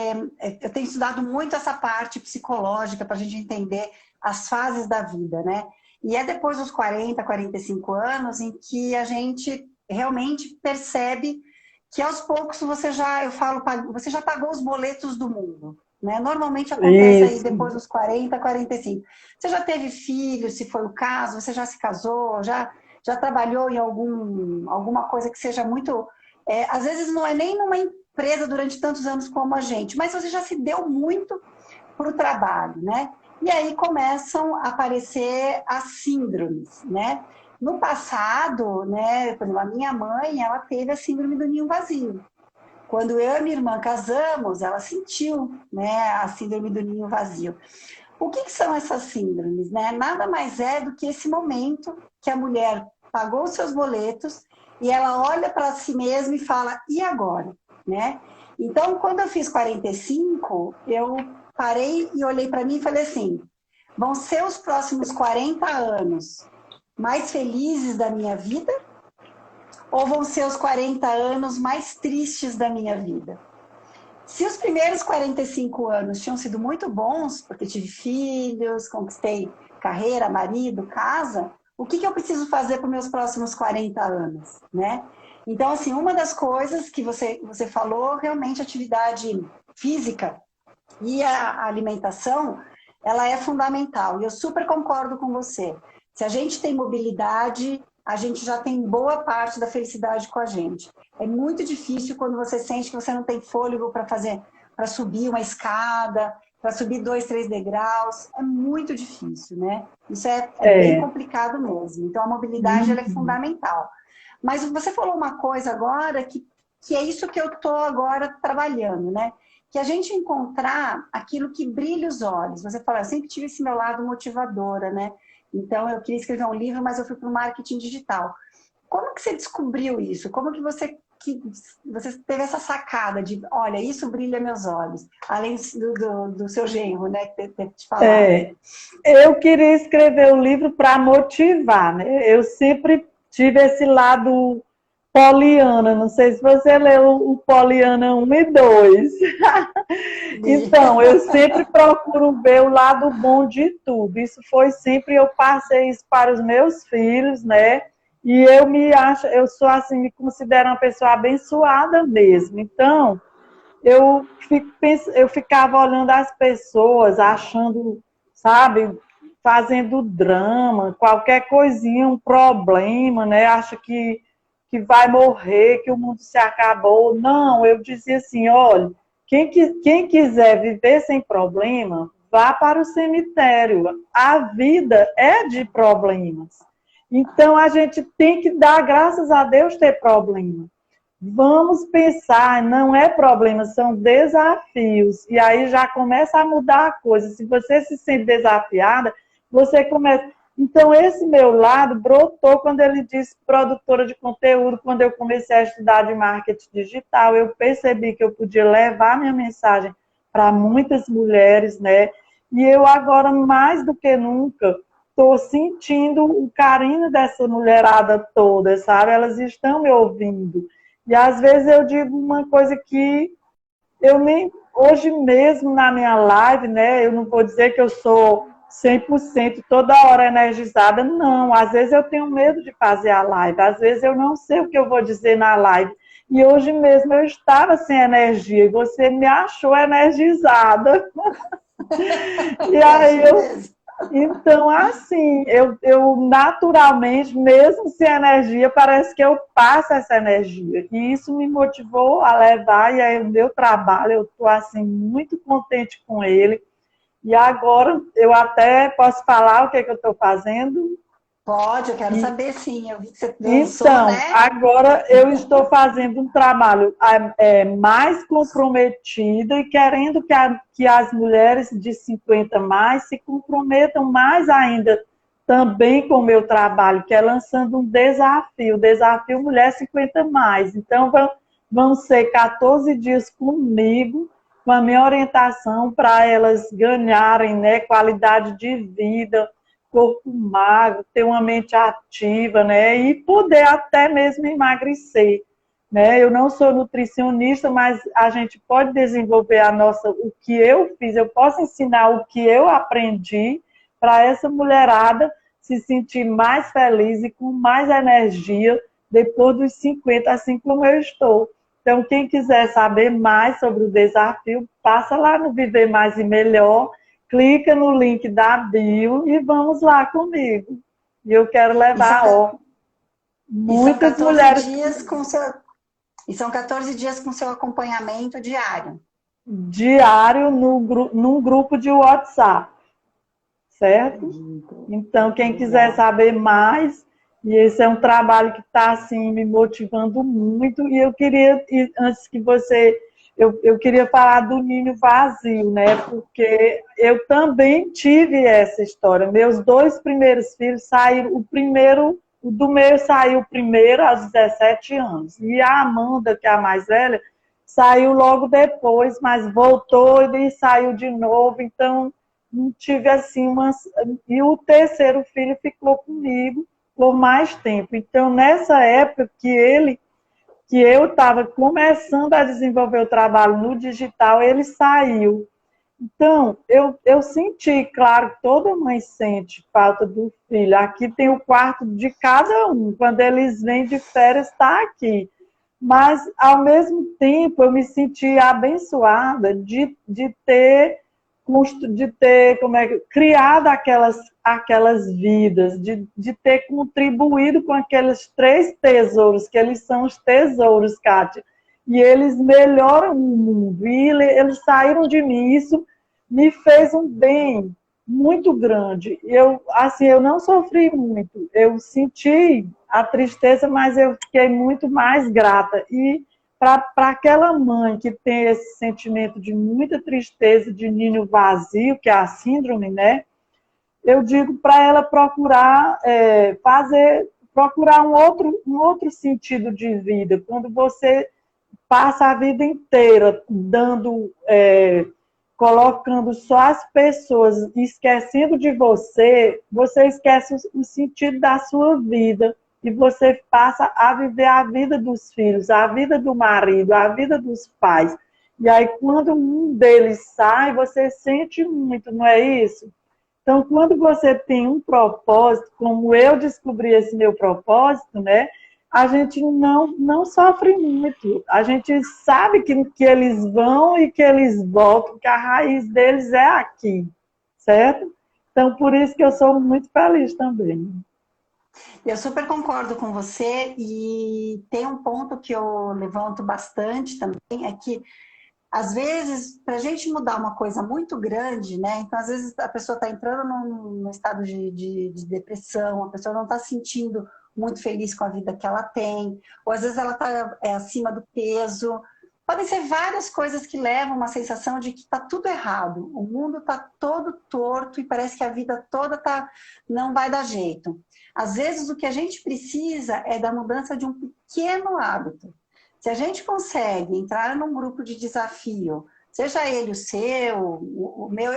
eu tenho estudado muito essa parte psicológica para a gente entender as fases da vida, né? E é depois dos 40, 45 anos em que a gente realmente percebe que aos poucos você já pagou os boletos do mundo, né? Normalmente acontece aí Isso. depois dos 40, 45. Você já teve filho, se foi o caso, você já se casou, já trabalhou em alguma coisa que seja muito... às vezes não é nem numa empresa durante tantos anos como a gente, mas você já se deu muito para o trabalho, né? E aí começam a aparecer as síndromes, né? No passado, né, por exemplo, a minha mãe, ela teve a síndrome do ninho vazio. Quando eu e minha irmã casamos, ela sentiu, né, a síndrome do ninho vazio. O que são essas síndromes, né? Nada mais é do que esse momento que a mulher pagou os seus boletos e ela olha para si mesma e fala, e agora? Né? Então, quando eu fiz 45, eu parei e olhei para mim e falei assim, vão ser os próximos 40 anos mais felizes da minha vida ou vão ser os 40 anos mais tristes da minha vida? Se os primeiros 45 anos tinham sido muito bons, porque tive filhos, conquistei carreira, marido, casa, o que eu preciso fazer para os meus próximos 40 anos, né? Então, assim, uma das coisas que você falou, realmente, a atividade física e a alimentação, ela é fundamental. E eu super concordo com você. Se a gente tem mobilidade, a gente já tem boa parte da felicidade com a gente. É muito difícil quando você sente que você não tem fôlego para subir uma escada, para subir 2, 3 degraus. É muito difícil, né? Isso é bem complicado mesmo. Então, a mobilidade ela é fundamental. Mas você falou uma coisa agora que é isso que eu estou agora trabalhando, né? Que a gente encontrar aquilo que brilha os olhos. Você fala, eu sempre tive esse meu lado motivadora, né? Então, eu queria escrever um livro, mas eu fui para o marketing digital. Como que você descobriu isso? Como que você teve essa sacada de, olha, isso brilha meus olhos? Além do seu genro, né? Que te falado. Eu queria escrever o livro para motivar, né? Eu sempre tive esse lado poliana, não sei se você leu o Poliana 1 e 2. Então, eu sempre procuro ver o lado bom de tudo. Isso foi sempre, eu passei isso para os meus filhos, né? E eu sou assim, me considero uma pessoa abençoada mesmo. Então, eu ficava olhando as pessoas, achando, sabe, fazendo drama, qualquer coisinha, um problema, né? Acha que vai morrer, que o mundo se acabou. Não, eu dizia assim, olha, quem quiser viver sem problema, vá para o cemitério. A vida é de problemas. Então, a gente tem que dar graças a Deus ter problema. Vamos pensar, não é problema, são desafios. E aí já começa a mudar a coisa. Se você se sente desafiada, você começa... Então, esse meu lado brotou quando ele disse produtora de conteúdo, quando eu comecei a estudar de marketing digital, eu percebi que eu podia levar minha mensagem para muitas mulheres, né? E eu agora, mais do que nunca, estou sentindo o carinho dessa mulherada toda, sabe? Elas estão me ouvindo. E às vezes eu digo uma coisa que eu nem... Hoje mesmo na minha live, né? Eu não vou dizer que eu sou 100% toda hora energizada, não. Às vezes eu tenho medo de fazer a live, às vezes eu não sei o que eu vou dizer na live. E hoje mesmo eu estava sem energia e você me achou energizada. E aí então, assim, eu naturalmente, mesmo sem energia, parece que eu passo essa energia. E isso me motivou a levar, e aí o meu trabalho, eu estou assim, muito contente com ele. E agora eu até posso falar o que eu estou fazendo? Pode, eu quero saber sim. Eu vi que você lançou, então, né? Agora eu estou fazendo um trabalho mais comprometido e querendo que as mulheres de 50 mais se comprometam mais ainda também com o meu trabalho, que é lançando um desafio Mulher 50 mais. Então, vão ser 14 dias comigo, com a minha orientação para elas ganharem, né, qualidade de vida, corpo magro, ter uma mente ativa, né, e poder até mesmo emagrecer, né? Eu não sou nutricionista, mas a gente pode desenvolver o que eu fiz, eu posso ensinar o que eu aprendi para essa mulherada se sentir mais feliz e com mais energia depois dos 50, assim como eu estou. Então, quem quiser saber mais sobre o desafio, passa lá no Viver Mais e Melhor, clica no link da bio e vamos lá comigo. E eu quero levar muitas mulheres. E são 14 dias com seu acompanhamento diário. Diário num grupo de WhatsApp. Certo? Então, quem quiser saber mais, e esse é um trabalho que está assim, me motivando muito, e eu queria, antes que você... Eu queria falar do ninho vazio, né? Porque eu também tive essa história. Meus 2 primeiros filhos saíram, o do meio saiu primeiro aos 17 anos. E a Amanda, que é a mais velha, saiu logo depois, mas voltou e saiu de novo, então não tive assim umas... E o terceiro filho ficou comigo por mais tempo. Então, nessa época que eu estava começando a desenvolver o trabalho no digital, ele saiu. Então, eu senti, claro, toda mãe sente falta do filho. Aqui tem o quarto de cada um. Quando eles vêm de férias, está aqui. Mas, ao mesmo tempo, eu me senti abençoada de ter criado aquelas vidas, de ter contribuído com aqueles 3 tesouros, que eles são os tesouros, Kátia. E eles melhoram o mundo. E eles saíram de mim. Isso me fez um bem muito grande. Eu não sofri muito. Eu senti a tristeza, mas eu fiquei muito mais grata. E para aquela mãe que tem esse sentimento de muita tristeza, de ninho vazio, que é a síndrome, né? Eu digo para ela procurar um outro sentido de vida. Quando você passa a vida inteira colocando só as pessoas, esquecendo de você, você esquece o sentido da sua vida e você passa a viver a vida dos filhos, a vida do marido, a vida dos pais. E aí, quando um deles sai, você sente muito, não é isso? Então, quando você tem um propósito, como eu descobri esse meu propósito, né? A gente não sofre muito. A gente sabe que eles vão e que eles voltam, que a raiz deles é aqui, certo? Então, por isso que eu sou muito feliz também. Eu super concordo com você e tem um ponto que eu levanto bastante também, é que às vezes, para a gente mudar uma coisa muito grande, né? Então, às vezes, a pessoa está entrando num estado de depressão, a pessoa não está sentindo muito feliz com a vida que ela tem, ou às vezes ela está acima do peso. Podem ser várias coisas que levam uma sensação de que está tudo errado, o mundo está todo torto e parece que a vida toda não vai dar jeito. Às vezes, o que a gente precisa é da mudança de um pequeno hábito. Se a gente consegue entrar num grupo de desafio, seja ele o seu, o meu,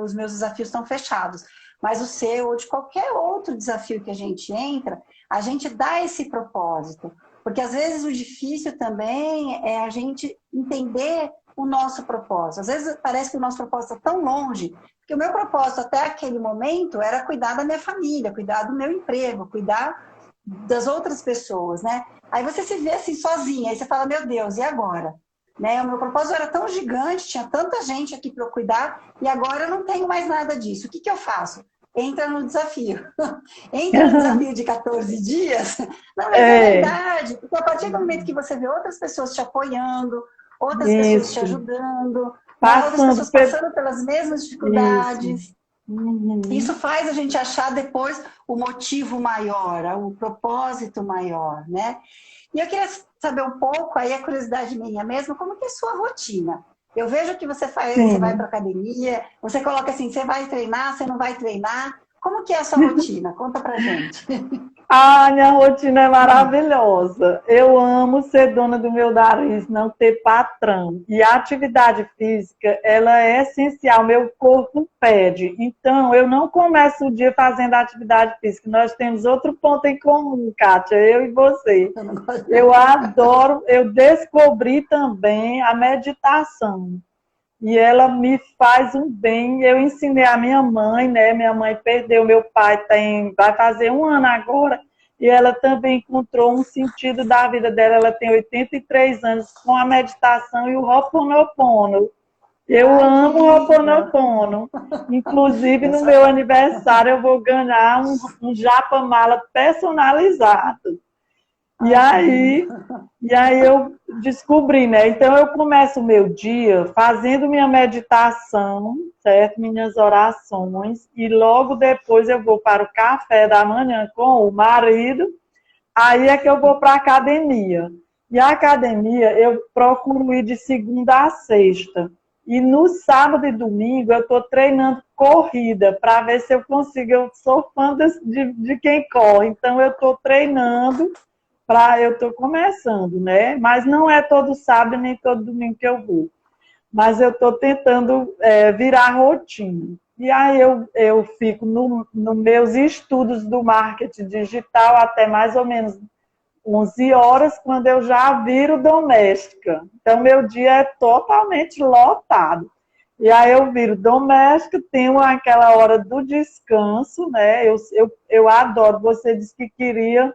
os meus desafios estão fechados, mas o seu ou de qualquer outro desafio que a gente entra, a gente dá esse propósito. Porque às vezes o difícil também é a gente entender o nosso propósito. Às vezes parece que o nosso propósito está tão longe, porque o meu propósito até aquele momento era cuidar da minha família, cuidar do meu emprego, cuidar das outras pessoas, né? Aí você se vê assim sozinha, aí você fala, meu Deus, e agora? Né? O meu propósito era tão gigante, tinha tanta gente aqui para eu cuidar, e agora eu não tenho mais nada disso. O que eu faço? Entra no desafio. Entra no desafio de 14 dias. Não, mas é verdade, porque a partir do momento que você vê outras pessoas te apoiando, outras pessoas te ajudando, outras pessoas passando pelas mesmas dificuldades. Isso faz a gente achar depois o motivo maior, o propósito maior, né? E eu queria saber um pouco, aí a curiosidade minha mesmo, como que é a sua rotina? Eu vejo que você faz, você vai para academia, você coloca assim, você vai treinar, você não vai treinar. Como que é a sua rotina? Conta pra gente. Minha rotina é maravilhosa. Eu amo ser dona do meu nariz, não ter patrão. E a atividade física, ela é essencial, meu corpo pede. Então, eu não começo o dia fazendo atividade física. Nós temos outro ponto em comum, Kátia, eu e você. Eu adoro, eu descobri também a meditação. E ela me faz um bem. Eu ensinei a minha mãe, né? Minha mãe perdeu, meu pai vai fazer 1 ano agora, e ela também encontrou um sentido da vida dela. Ela tem 83 anos com a meditação e o Ho'oponopono. Eu amo o Ho'oponopono. Inclusive, no meu aniversário, eu vou ganhar um japa-mala personalizado. E aí eu descobri, né? Então eu começo o meu dia fazendo minha meditação, certo? Minhas orações, e logo depois eu vou para o café da manhã com o marido. Aí é que eu vou para a academia. E a academia eu procuro ir de segunda a sexta. E no sábado e domingo eu estou treinando corrida para ver se eu consigo. Eu sou fã de quem corre, então eu estou treinando eu estou começando, né? Mas não é todo sábado nem todo domingo que eu vou. Mas eu estou tentando virar rotina. E aí eu fico nos meus estudos do marketing digital até mais ou menos 11 horas, quando eu já viro doméstica. Então, meu dia é totalmente lotado. E aí eu viro doméstica, tenho aquela hora do descanso, né? Eu adoro. Você disse que queria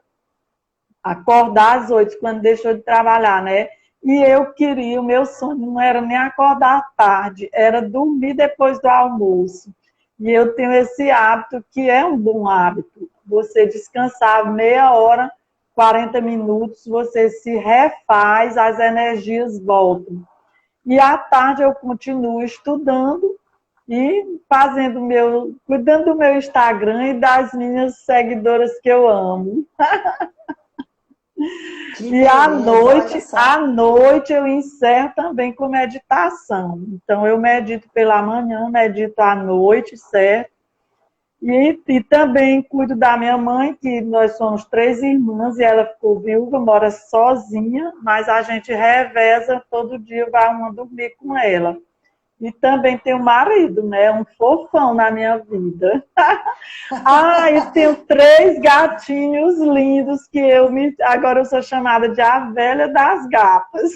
acordar às 8 quando deixou de trabalhar, né? E eu queria, o meu sonho não era nem acordar à tarde, era dormir depois do almoço. E eu tenho esse hábito, que é um bom hábito. Você descansar meia hora, 40 minutos, você se refaz, as energias voltam. E à tarde eu continuo estudando e cuidando do meu Instagram e das minhas seguidoras que eu amo. E à noite eu encerro também com meditação. Então, eu medito pela manhã, medito à noite, certo? E também cuido da minha mãe, que nós somos 3 irmãs, e ela ficou viúva, mora sozinha, mas a gente reveza, todo dia vai uma dormir com ela. E também tenho marido, né? Um fofão na minha vida. E tenho 3 gatinhos lindos que agora eu sou chamada de a velha das gatas.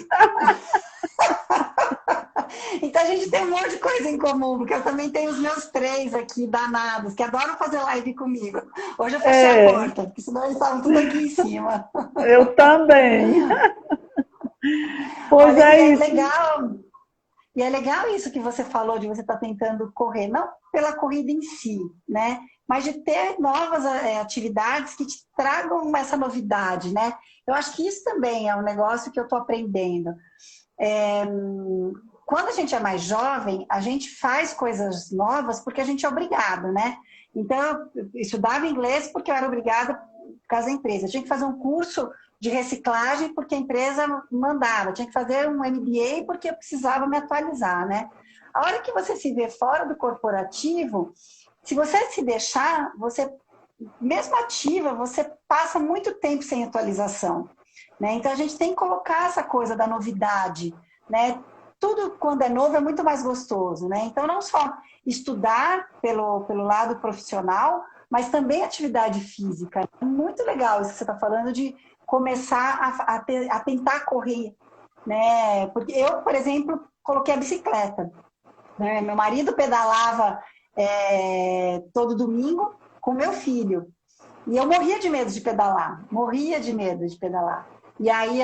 Então a gente tem um monte de coisa em comum, porque eu também tenho os meus 3 aqui danados, que adoram fazer live comigo. Hoje eu fechei a porta, porque senão eles estavam tudo aqui em cima. Eu também. Pois Olha, é isso. Legal. E é legal isso que você falou, de você estar tentando correr, não pela corrida em si, né? Mas de ter novas atividades que te tragam essa novidade, né? Eu acho que isso também é um negócio que eu estou aprendendo. Quando a gente é mais jovem, a gente faz coisas novas porque a gente é obrigado, né? Então, eu estudava inglês porque eu era obrigada por causa da empresa. Eu tinha que fazer um curso de reciclagem porque a empresa mandava. Eu tinha que fazer um MBA porque eu precisava me atualizar, né? A hora que você se vê fora do corporativo, se você se deixar, você, mesmo ativa, você passa muito tempo sem atualização, né? Então, a gente tem que colocar essa coisa da novidade, né? Tudo quando é novo é muito mais gostoso, né? Então, não só estudar pelo lado profissional, mas também atividade física. É muito legal isso que você está falando de começar a tentar correr, né? Porque eu, por exemplo, coloquei a bicicleta, né? Meu marido pedalava todo domingo com meu filho. E eu morria de medo de pedalar, E aí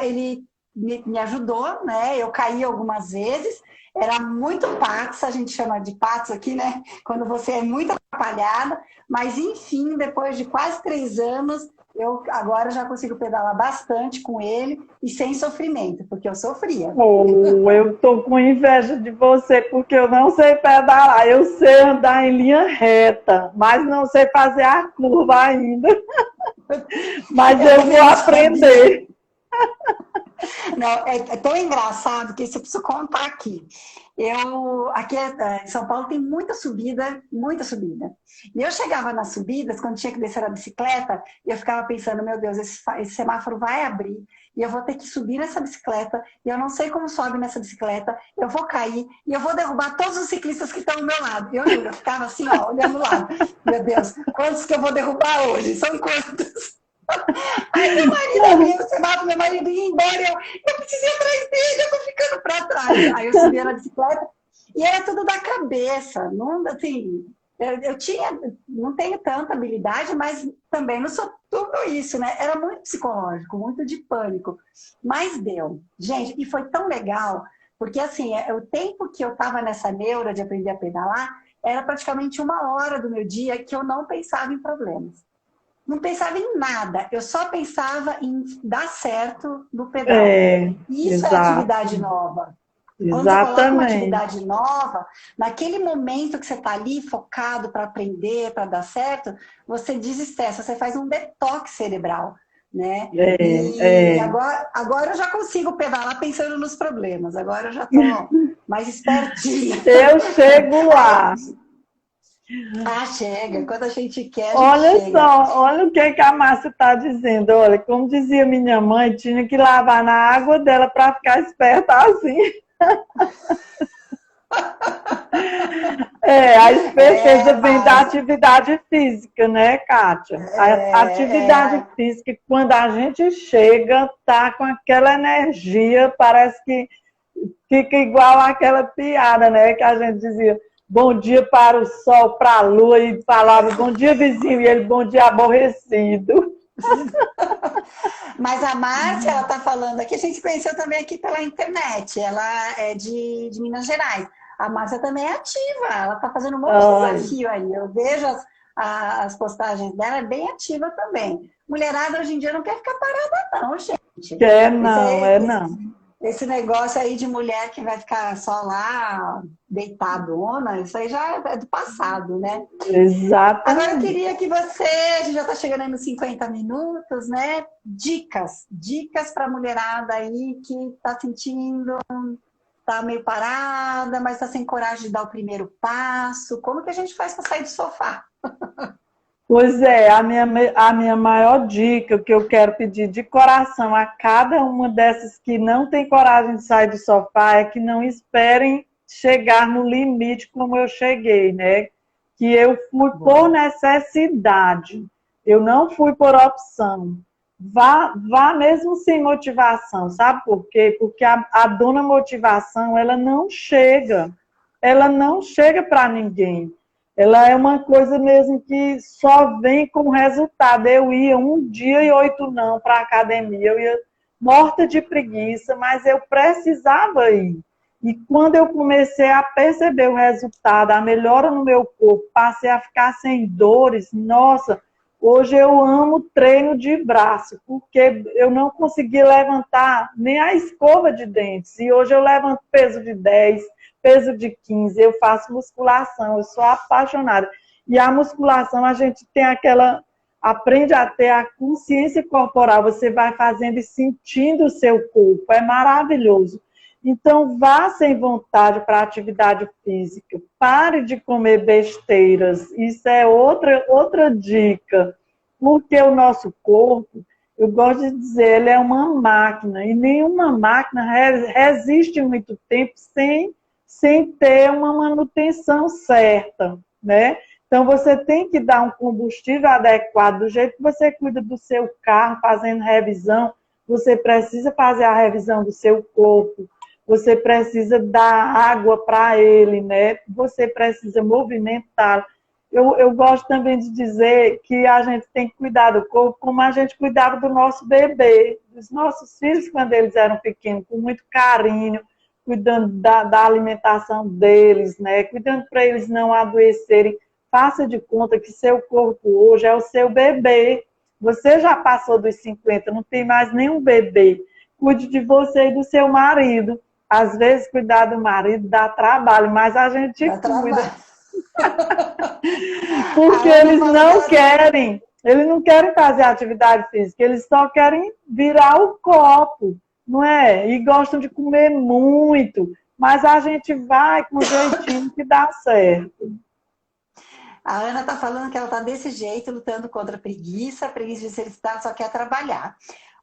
ele me ajudou, né? Eu caí algumas vezes, era muito patos, a gente chama de patos aqui, né? Quando você é muito atrapalhada, mas enfim, depois de quase 3 anos, eu agora já consigo pedalar bastante com ele e sem sofrimento, porque eu sofria. Eu tô com inveja de você, porque eu não sei pedalar. Eu sei andar em linha reta, mas não sei fazer a curva ainda. Mas eu vou aprender. Não, é tão engraçado que isso eu preciso contar aqui. Aqui em São Paulo tem muita subida, muita subida. E eu chegava nas subidas, quando tinha que descer a bicicleta, e eu ficava pensando, meu Deus, esse semáforo vai abrir, e eu vou ter que subir nessa bicicleta, e eu não sei como sobe nessa bicicleta, eu vou cair, e eu vou derrubar todos os ciclistas que estão ao meu lado. Eu ficava assim, ó, olhando lá. Meu Deus, quantos que eu vou derrubar hoje? São quantos? Aí meu marido abriu o semáforo, meu marido ia embora, eu preciso ir atrás dele, eu tô ficando para trás. Aí eu subia na bicicleta e era tudo da cabeça, não, assim, não tenho tanta habilidade, mas também não sou tudo isso, né? Era muito psicológico, muito de pânico, mas deu. Gente, e foi tão legal, porque assim, o tempo que eu tava nessa neura de aprender a pedalar, era praticamente 1 hora do meu dia que eu não pensava em problemas. Não pensava em nada, eu só pensava em dar certo no pedal. Isso é atividade nova. Quando você coloca uma atividade nova, naquele momento que você está ali focado para aprender, para dar certo, você desestressa, você faz um detox cerebral, né? Agora eu já consigo pedalar pensando nos problemas, agora eu já estou mais espertinha. Eu chego lá. Ah, chega. Quando a gente quer, a gente Olha chega. só, olha o que a Márcia está dizendo. Olha, como dizia minha mãe, tinha que lavar na água dela para ficar esperta assim. É, a esperteza É, vem da Márcia. atividade física, né, Kátia? A atividade É. física, quando a gente chega, tá com aquela energia, parece que fica igual aquela piada, né, que a gente dizia, bom dia para o sol, para a lua, e falava, bom dia, vizinho, e ele, bom dia, aborrecido. Mas a Márcia, ela está falando aqui, a gente se conheceu também aqui pela internet, ela é de Minas Gerais. A Márcia também é ativa, ela está fazendo um monte de Ai, desafio aí. Eu vejo as postagens dela, é bem ativa também. Mulherada hoje em dia não quer ficar parada, não, gente. quer Esse, não, é- é esse, não. esse negócio aí de mulher que vai ficar só lá deitadona, isso aí já é do passado, né? Agora eu Exatamente. queria que você, a gente já está chegando aí nos 50 minutos, né? Dicas para a mulherada aí que está sentindo, está meio parada, mas está sem coragem de dar o primeiro passo. Como que a gente faz para sair do sofá? Pois é, a minha maior dica que eu quero pedir de coração a cada uma dessas que não tem coragem de sair do sofá é que não esperem chegar no limite como eu cheguei, né? Que eu fui por Boa. necessidade, eu não fui por opção. Vá mesmo sem motivação, sabe por quê? Porque a dona motivação, ela não chega para ninguém. Ela é uma coisa mesmo que só vem com resultado. Eu ia um dia e 8 não para a academia, eu ia morta de preguiça, mas eu precisava ir. E quando eu comecei a perceber o resultado, a melhora no meu corpo, passei a ficar sem dores, nossa, hoje eu amo treino de braço, porque eu não conseguia levantar nem a escova de dentes. E hoje eu levanto peso de 10, peso de 15, eu faço musculação, eu sou apaixonada. E a musculação, a gente tem aquela, aprende a ter a consciência corporal, você vai fazendo e sentindo o seu corpo, é maravilhoso. Então, vá sem vontade para a atividade física, pare de comer besteiras, isso é outra dica, porque o nosso corpo, eu gosto de dizer, ele é uma máquina, e nenhuma máquina resiste muito tempo sem ter uma manutenção certa, né? Então, você tem que dar um combustível adequado, do jeito que você cuida do seu carro, fazendo revisão, você precisa fazer a revisão do seu corpo, você precisa dar água para ele, né? Você precisa movimentar. Eu gosto também de dizer que a gente tem que cuidar do corpo como a gente cuidava do nosso bebê, dos nossos filhos quando eles eram pequenos, com muito carinho, cuidando da alimentação deles, né? Cuidando para eles não adoecerem. Faça de conta que seu corpo hoje é o seu bebê. Você já passou dos 50, não tem mais nenhum bebê. Cuide de você e do seu marido. Às vezes, cuidar do marido dá trabalho, mas a gente Dá cuida, trabalho. A porque Ana falou que ela eles não querem fazer atividade física, eles só querem virar o copo, não é? E gostam de comer muito, mas a gente vai com jeitinho que dá certo. A Ana tá falando que ela tá desse jeito, lutando contra a preguiça de ser estar, só quer trabalhar.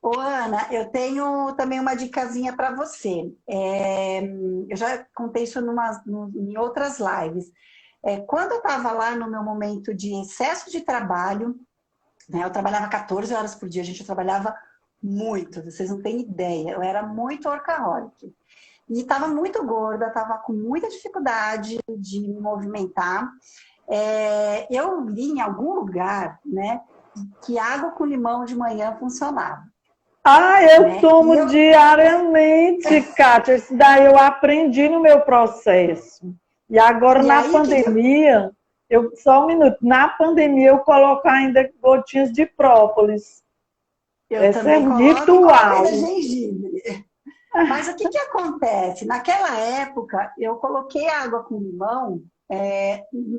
Ô, Ana, eu tenho também uma dicasinha para você. Eu já contei isso em outras lives. Quando eu estava lá no meu momento de excesso de trabalho, né, eu trabalhava 14 horas por dia, a gente trabalhava muito, vocês não têm ideia. Eu era muito workaholic. E estava muito gorda, estava com muita dificuldade de me movimentar. Eu li em algum lugar, né, que água com limão de manhã funcionava, Ah, eu né? E tomo eu, diariamente, Kátia. Isso daí eu aprendi no meu processo. E agora e na aí o que, que pandemia, só um minuto, na pandemia eu coloco ainda gotinhas de própolis. eu Esse é também um coloco e coloco ainda ritual. gengibre. Mas o que, que acontece? Naquela época, eu coloquei água com limão,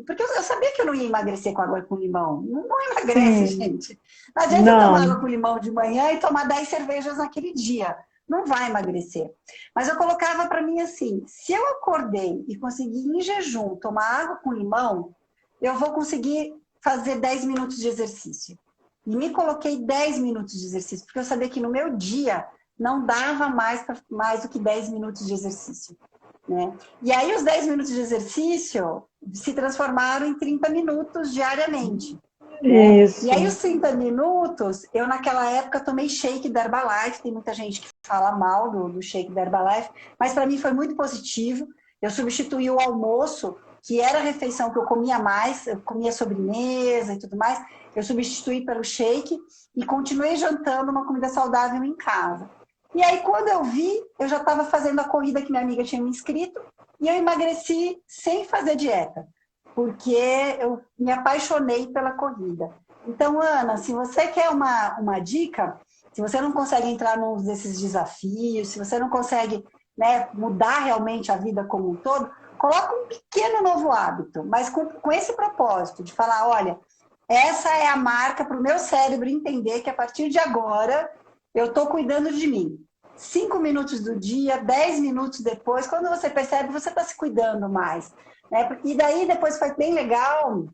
porque eu sabia que eu não ia emagrecer com água com limão. Não emagrece, Sim, gente. Não adianta eu tomar água não. com limão de manhã e tomar 10 cervejas naquele dia. Não vai emagrecer. Mas eu colocava para mim assim: se eu acordei e consegui em jejum tomar água com limão, eu vou conseguir fazer 10 minutos de exercício. E me coloquei 10 minutos de exercício, porque eu sabia que no meu dia não dava mais do que 10 minutos de exercício. Né? E aí os 10 minutos de exercício se transformaram em 30 minutos diariamente. Né? E aí os Isso. 30 minutos, eu naquela época tomei shake da Herbalife, tem muita gente que fala mal do shake da Herbalife, mas para mim foi muito positivo. Eu substituí o almoço, que era a refeição que eu comia mais, eu comia sobremesa e tudo mais, eu substituí pelo shake e continuei jantando uma comida saudável em casa. E aí, quando eu vi, eu já estava fazendo a corrida que minha amiga tinha me inscrito e eu emagreci sem fazer dieta, porque eu me apaixonei pela corrida. Então, Ana, se você quer uma dica, se você não consegue entrar num desses desafios, se você não consegue, né, mudar realmente a vida como um todo, coloca um pequeno novo hábito, mas com esse propósito de falar, olha, essa é a marca para o meu cérebro entender que a partir de agora eu estou cuidando de mim. 5 minutos do dia, 10 minutos depois, quando você percebe, você está se cuidando mais. Né? E daí depois foi bem legal,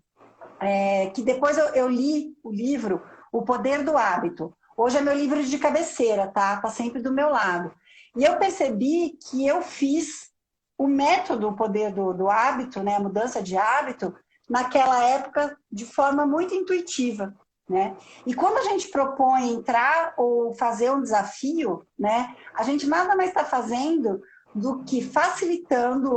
que depois eu li o livro O Poder do Hábito. Hoje é meu livro de cabeceira, tá? Tá sempre do meu lado. E eu percebi que eu fiz o método O Poder do Hábito, né? A mudança de hábito, naquela época de forma muito intuitiva. Né? E quando a gente propõe entrar ou fazer um desafio, né, a gente nada mais está fazendo do que facilitando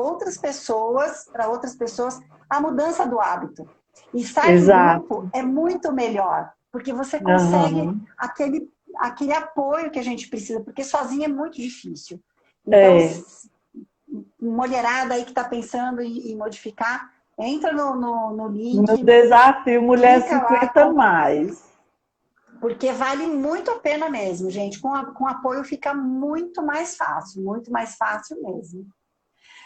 para outras pessoas, a mudança do hábito. E estar em Exato. grupo é muito melhor, porque você consegue Uhum. aquele apoio que a gente precisa, porque sozinho é muito difícil. Então, mulherada aí que está pensando em modificar, entra no No link, desafio Mulher clica lá, 50 mais. porque vale muito a pena mesmo, gente. Com apoio fica muito mais fácil mesmo.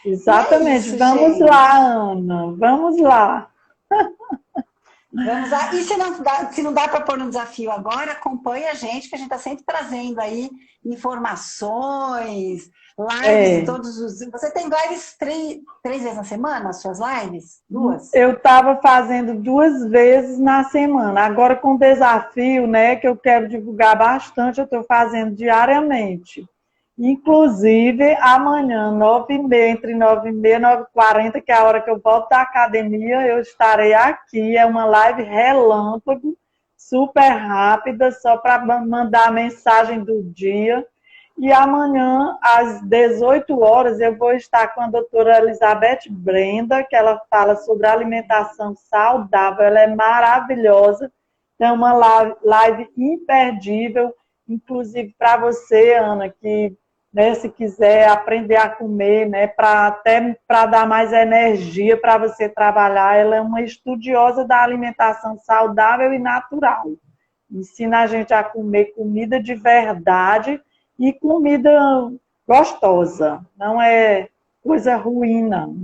E é Exatamente. isso, Vamos lá, gente. Ana. Vamos lá. Vamos lá. E se não dá para pôr no desafio agora, acompanhe a gente, que a gente está sempre trazendo aí informações, lives É. todos os. Você tem lives três vezes na semana, as suas lives? Duas? Eu estava fazendo 2 vezes na semana. Agora, com o desafio, né, que eu quero divulgar bastante, eu estou fazendo diariamente. Inclusive, amanhã, 9h30, entre 9h30 e 9h40, que é a hora que eu volto da academia, eu estarei aqui. É uma live relâmpago, super rápida, só para mandar a mensagem do dia. E amanhã, às 18 horas, eu vou estar com a doutora Elizabeth Brenda, que ela fala sobre alimentação saudável. Ela é maravilhosa. É uma live imperdível, inclusive para você, Ana, que, né, se quiser aprender a comer, né, até para dar mais energia para você trabalhar. Ela é uma estudiosa da alimentação saudável e natural. Ensina a gente a comer comida de verdade e comida gostosa, não é coisa ruim, não.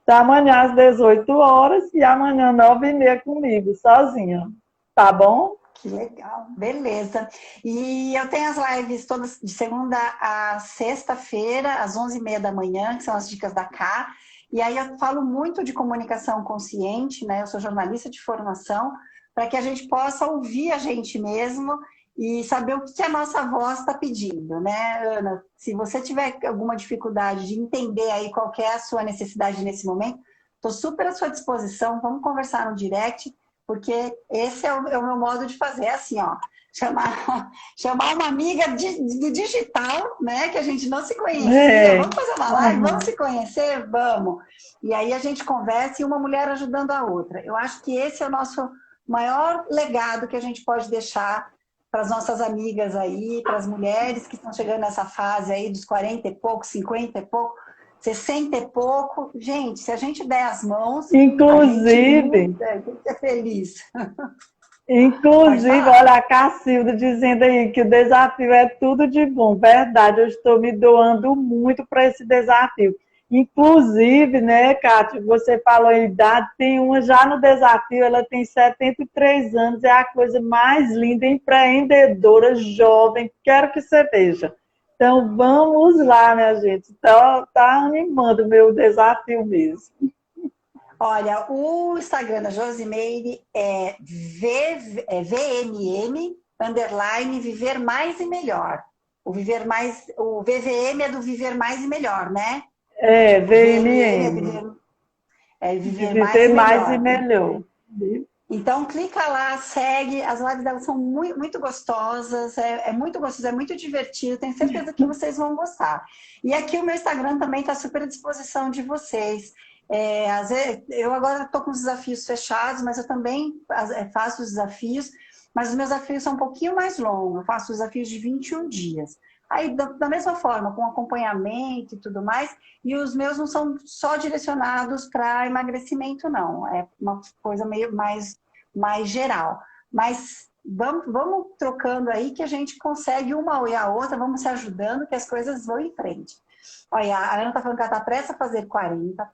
Então, amanhã às 18 horas e amanhã 9h30 comigo, sozinha. Tá bom? Que legal, beleza. E eu tenho as lives todas de segunda a sexta-feira, às 11h30 da manhã, que são as dicas da Cá. E aí eu falo muito de comunicação consciente, né? Eu sou jornalista de formação, para que a gente possa ouvir a gente mesmo e saber o que a nossa voz está pedindo, né, Ana? Se você tiver alguma dificuldade de entender aí qual que é a sua necessidade nesse momento, estou super à sua disposição, vamos conversar no direct, porque esse é o meu modo de fazer, é assim, ó, chamar uma amiga do digital, né, que a gente não se conhecia, vamos fazer uma live, vamos se conhecer? Vamos. E aí a gente conversa e uma mulher ajudando a outra. Eu acho que esse é o nosso maior legado que a gente pode deixar para as nossas amigas aí, para as mulheres que estão chegando nessa fase aí dos 40 e pouco, 50 e pouco, 60 e pouco. Gente, se a gente der as mãos, Inclusive, a gente tem que ser feliz. Inclusive, olha a Cacilda dizendo aí que o desafio é tudo de bom. Verdade, eu estou me doando muito para esse desafio. Inclusive, né, Kátia, você falou em idade, tem uma já no desafio, ela tem 73 anos, é a coisa mais linda, empreendedora, jovem, quero que você veja. Então, vamos lá, minha gente. Então, tá animando o meu desafio mesmo. Olha, o Instagram da Josimeire é VMM, underline, Viver Mais e Melhor. O VVM é do Viver Mais e Melhor, né? É, O VMM é VMM. De Viver Mais viver e mais e Melhor. melhor. Então, clica lá, segue. As lives delas são muito, muito gostosas, é muito gostoso, é muito divertido. Tenho certeza que vocês vão gostar. E aqui o meu Instagram também está super à disposição de vocês. Às vezes, eu agora estou com os desafios fechados, mas eu também faço os desafios, mas os meus desafios são um pouquinho mais longos. Eu faço os desafios de 21 dias. Aí, da mesma forma, com acompanhamento e tudo mais, e os meus não são só direcionados para emagrecimento, não. É uma coisa meio mais geral. Mas vamos trocando aí que a gente consegue uma e a outra, vamos se ajudando que as coisas vão em frente. Olha, a Ana tá falando que ela tá prestes a fazer 40.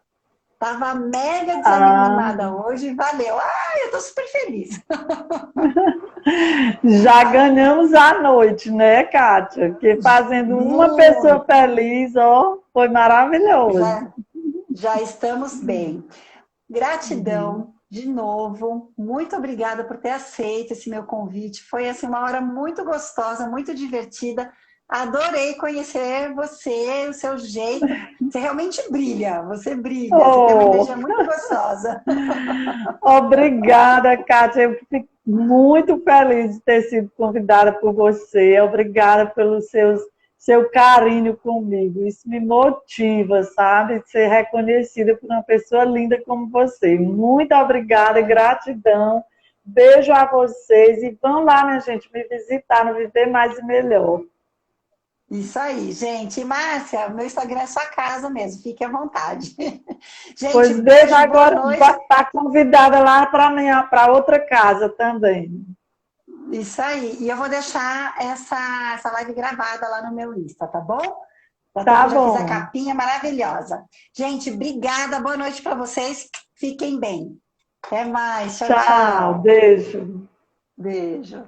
Tava mega Ah, desanimada hoje, valeu. Eu tô super feliz. já ganhamos a noite, né, Kátia? Que fazendo uma pessoa Muito. feliz, ó, foi maravilhoso. Já, já estamos bem. Gratidão de novo. Muito obrigada por ter aceito esse meu convite. Foi assim uma hora muito gostosa, muito divertida. Adorei conhecer você, o seu jeito. Você realmente brilha, você brilha. Você tem uma Oh, energia muito gostosa. obrigada, Kátia. Eu fico muito feliz de ter sido convidada por você. Obrigada pelo seu carinho comigo. Isso me motiva, sabe? Ser reconhecida por uma pessoa linda como você. Muito obrigada e gratidão. Beijo a vocês e vão lá, minha gente, me visitar no Viver Mais e Melhor. Isso aí, gente. E, Márcia, meu Instagram é sua casa mesmo, fique à vontade. Gente, Pois beijo beijo, boa agora, noite. está convidada lá para outra casa também. Isso aí. E eu vou deixar essa live gravada lá no meu Insta, tá bom? Tá Eu já fiz a bom. capinha maravilhosa. Gente, obrigada. Boa noite para vocês. Fiquem bem. Até mais. Tchau, Tchau, tchau. beijo. Beijo.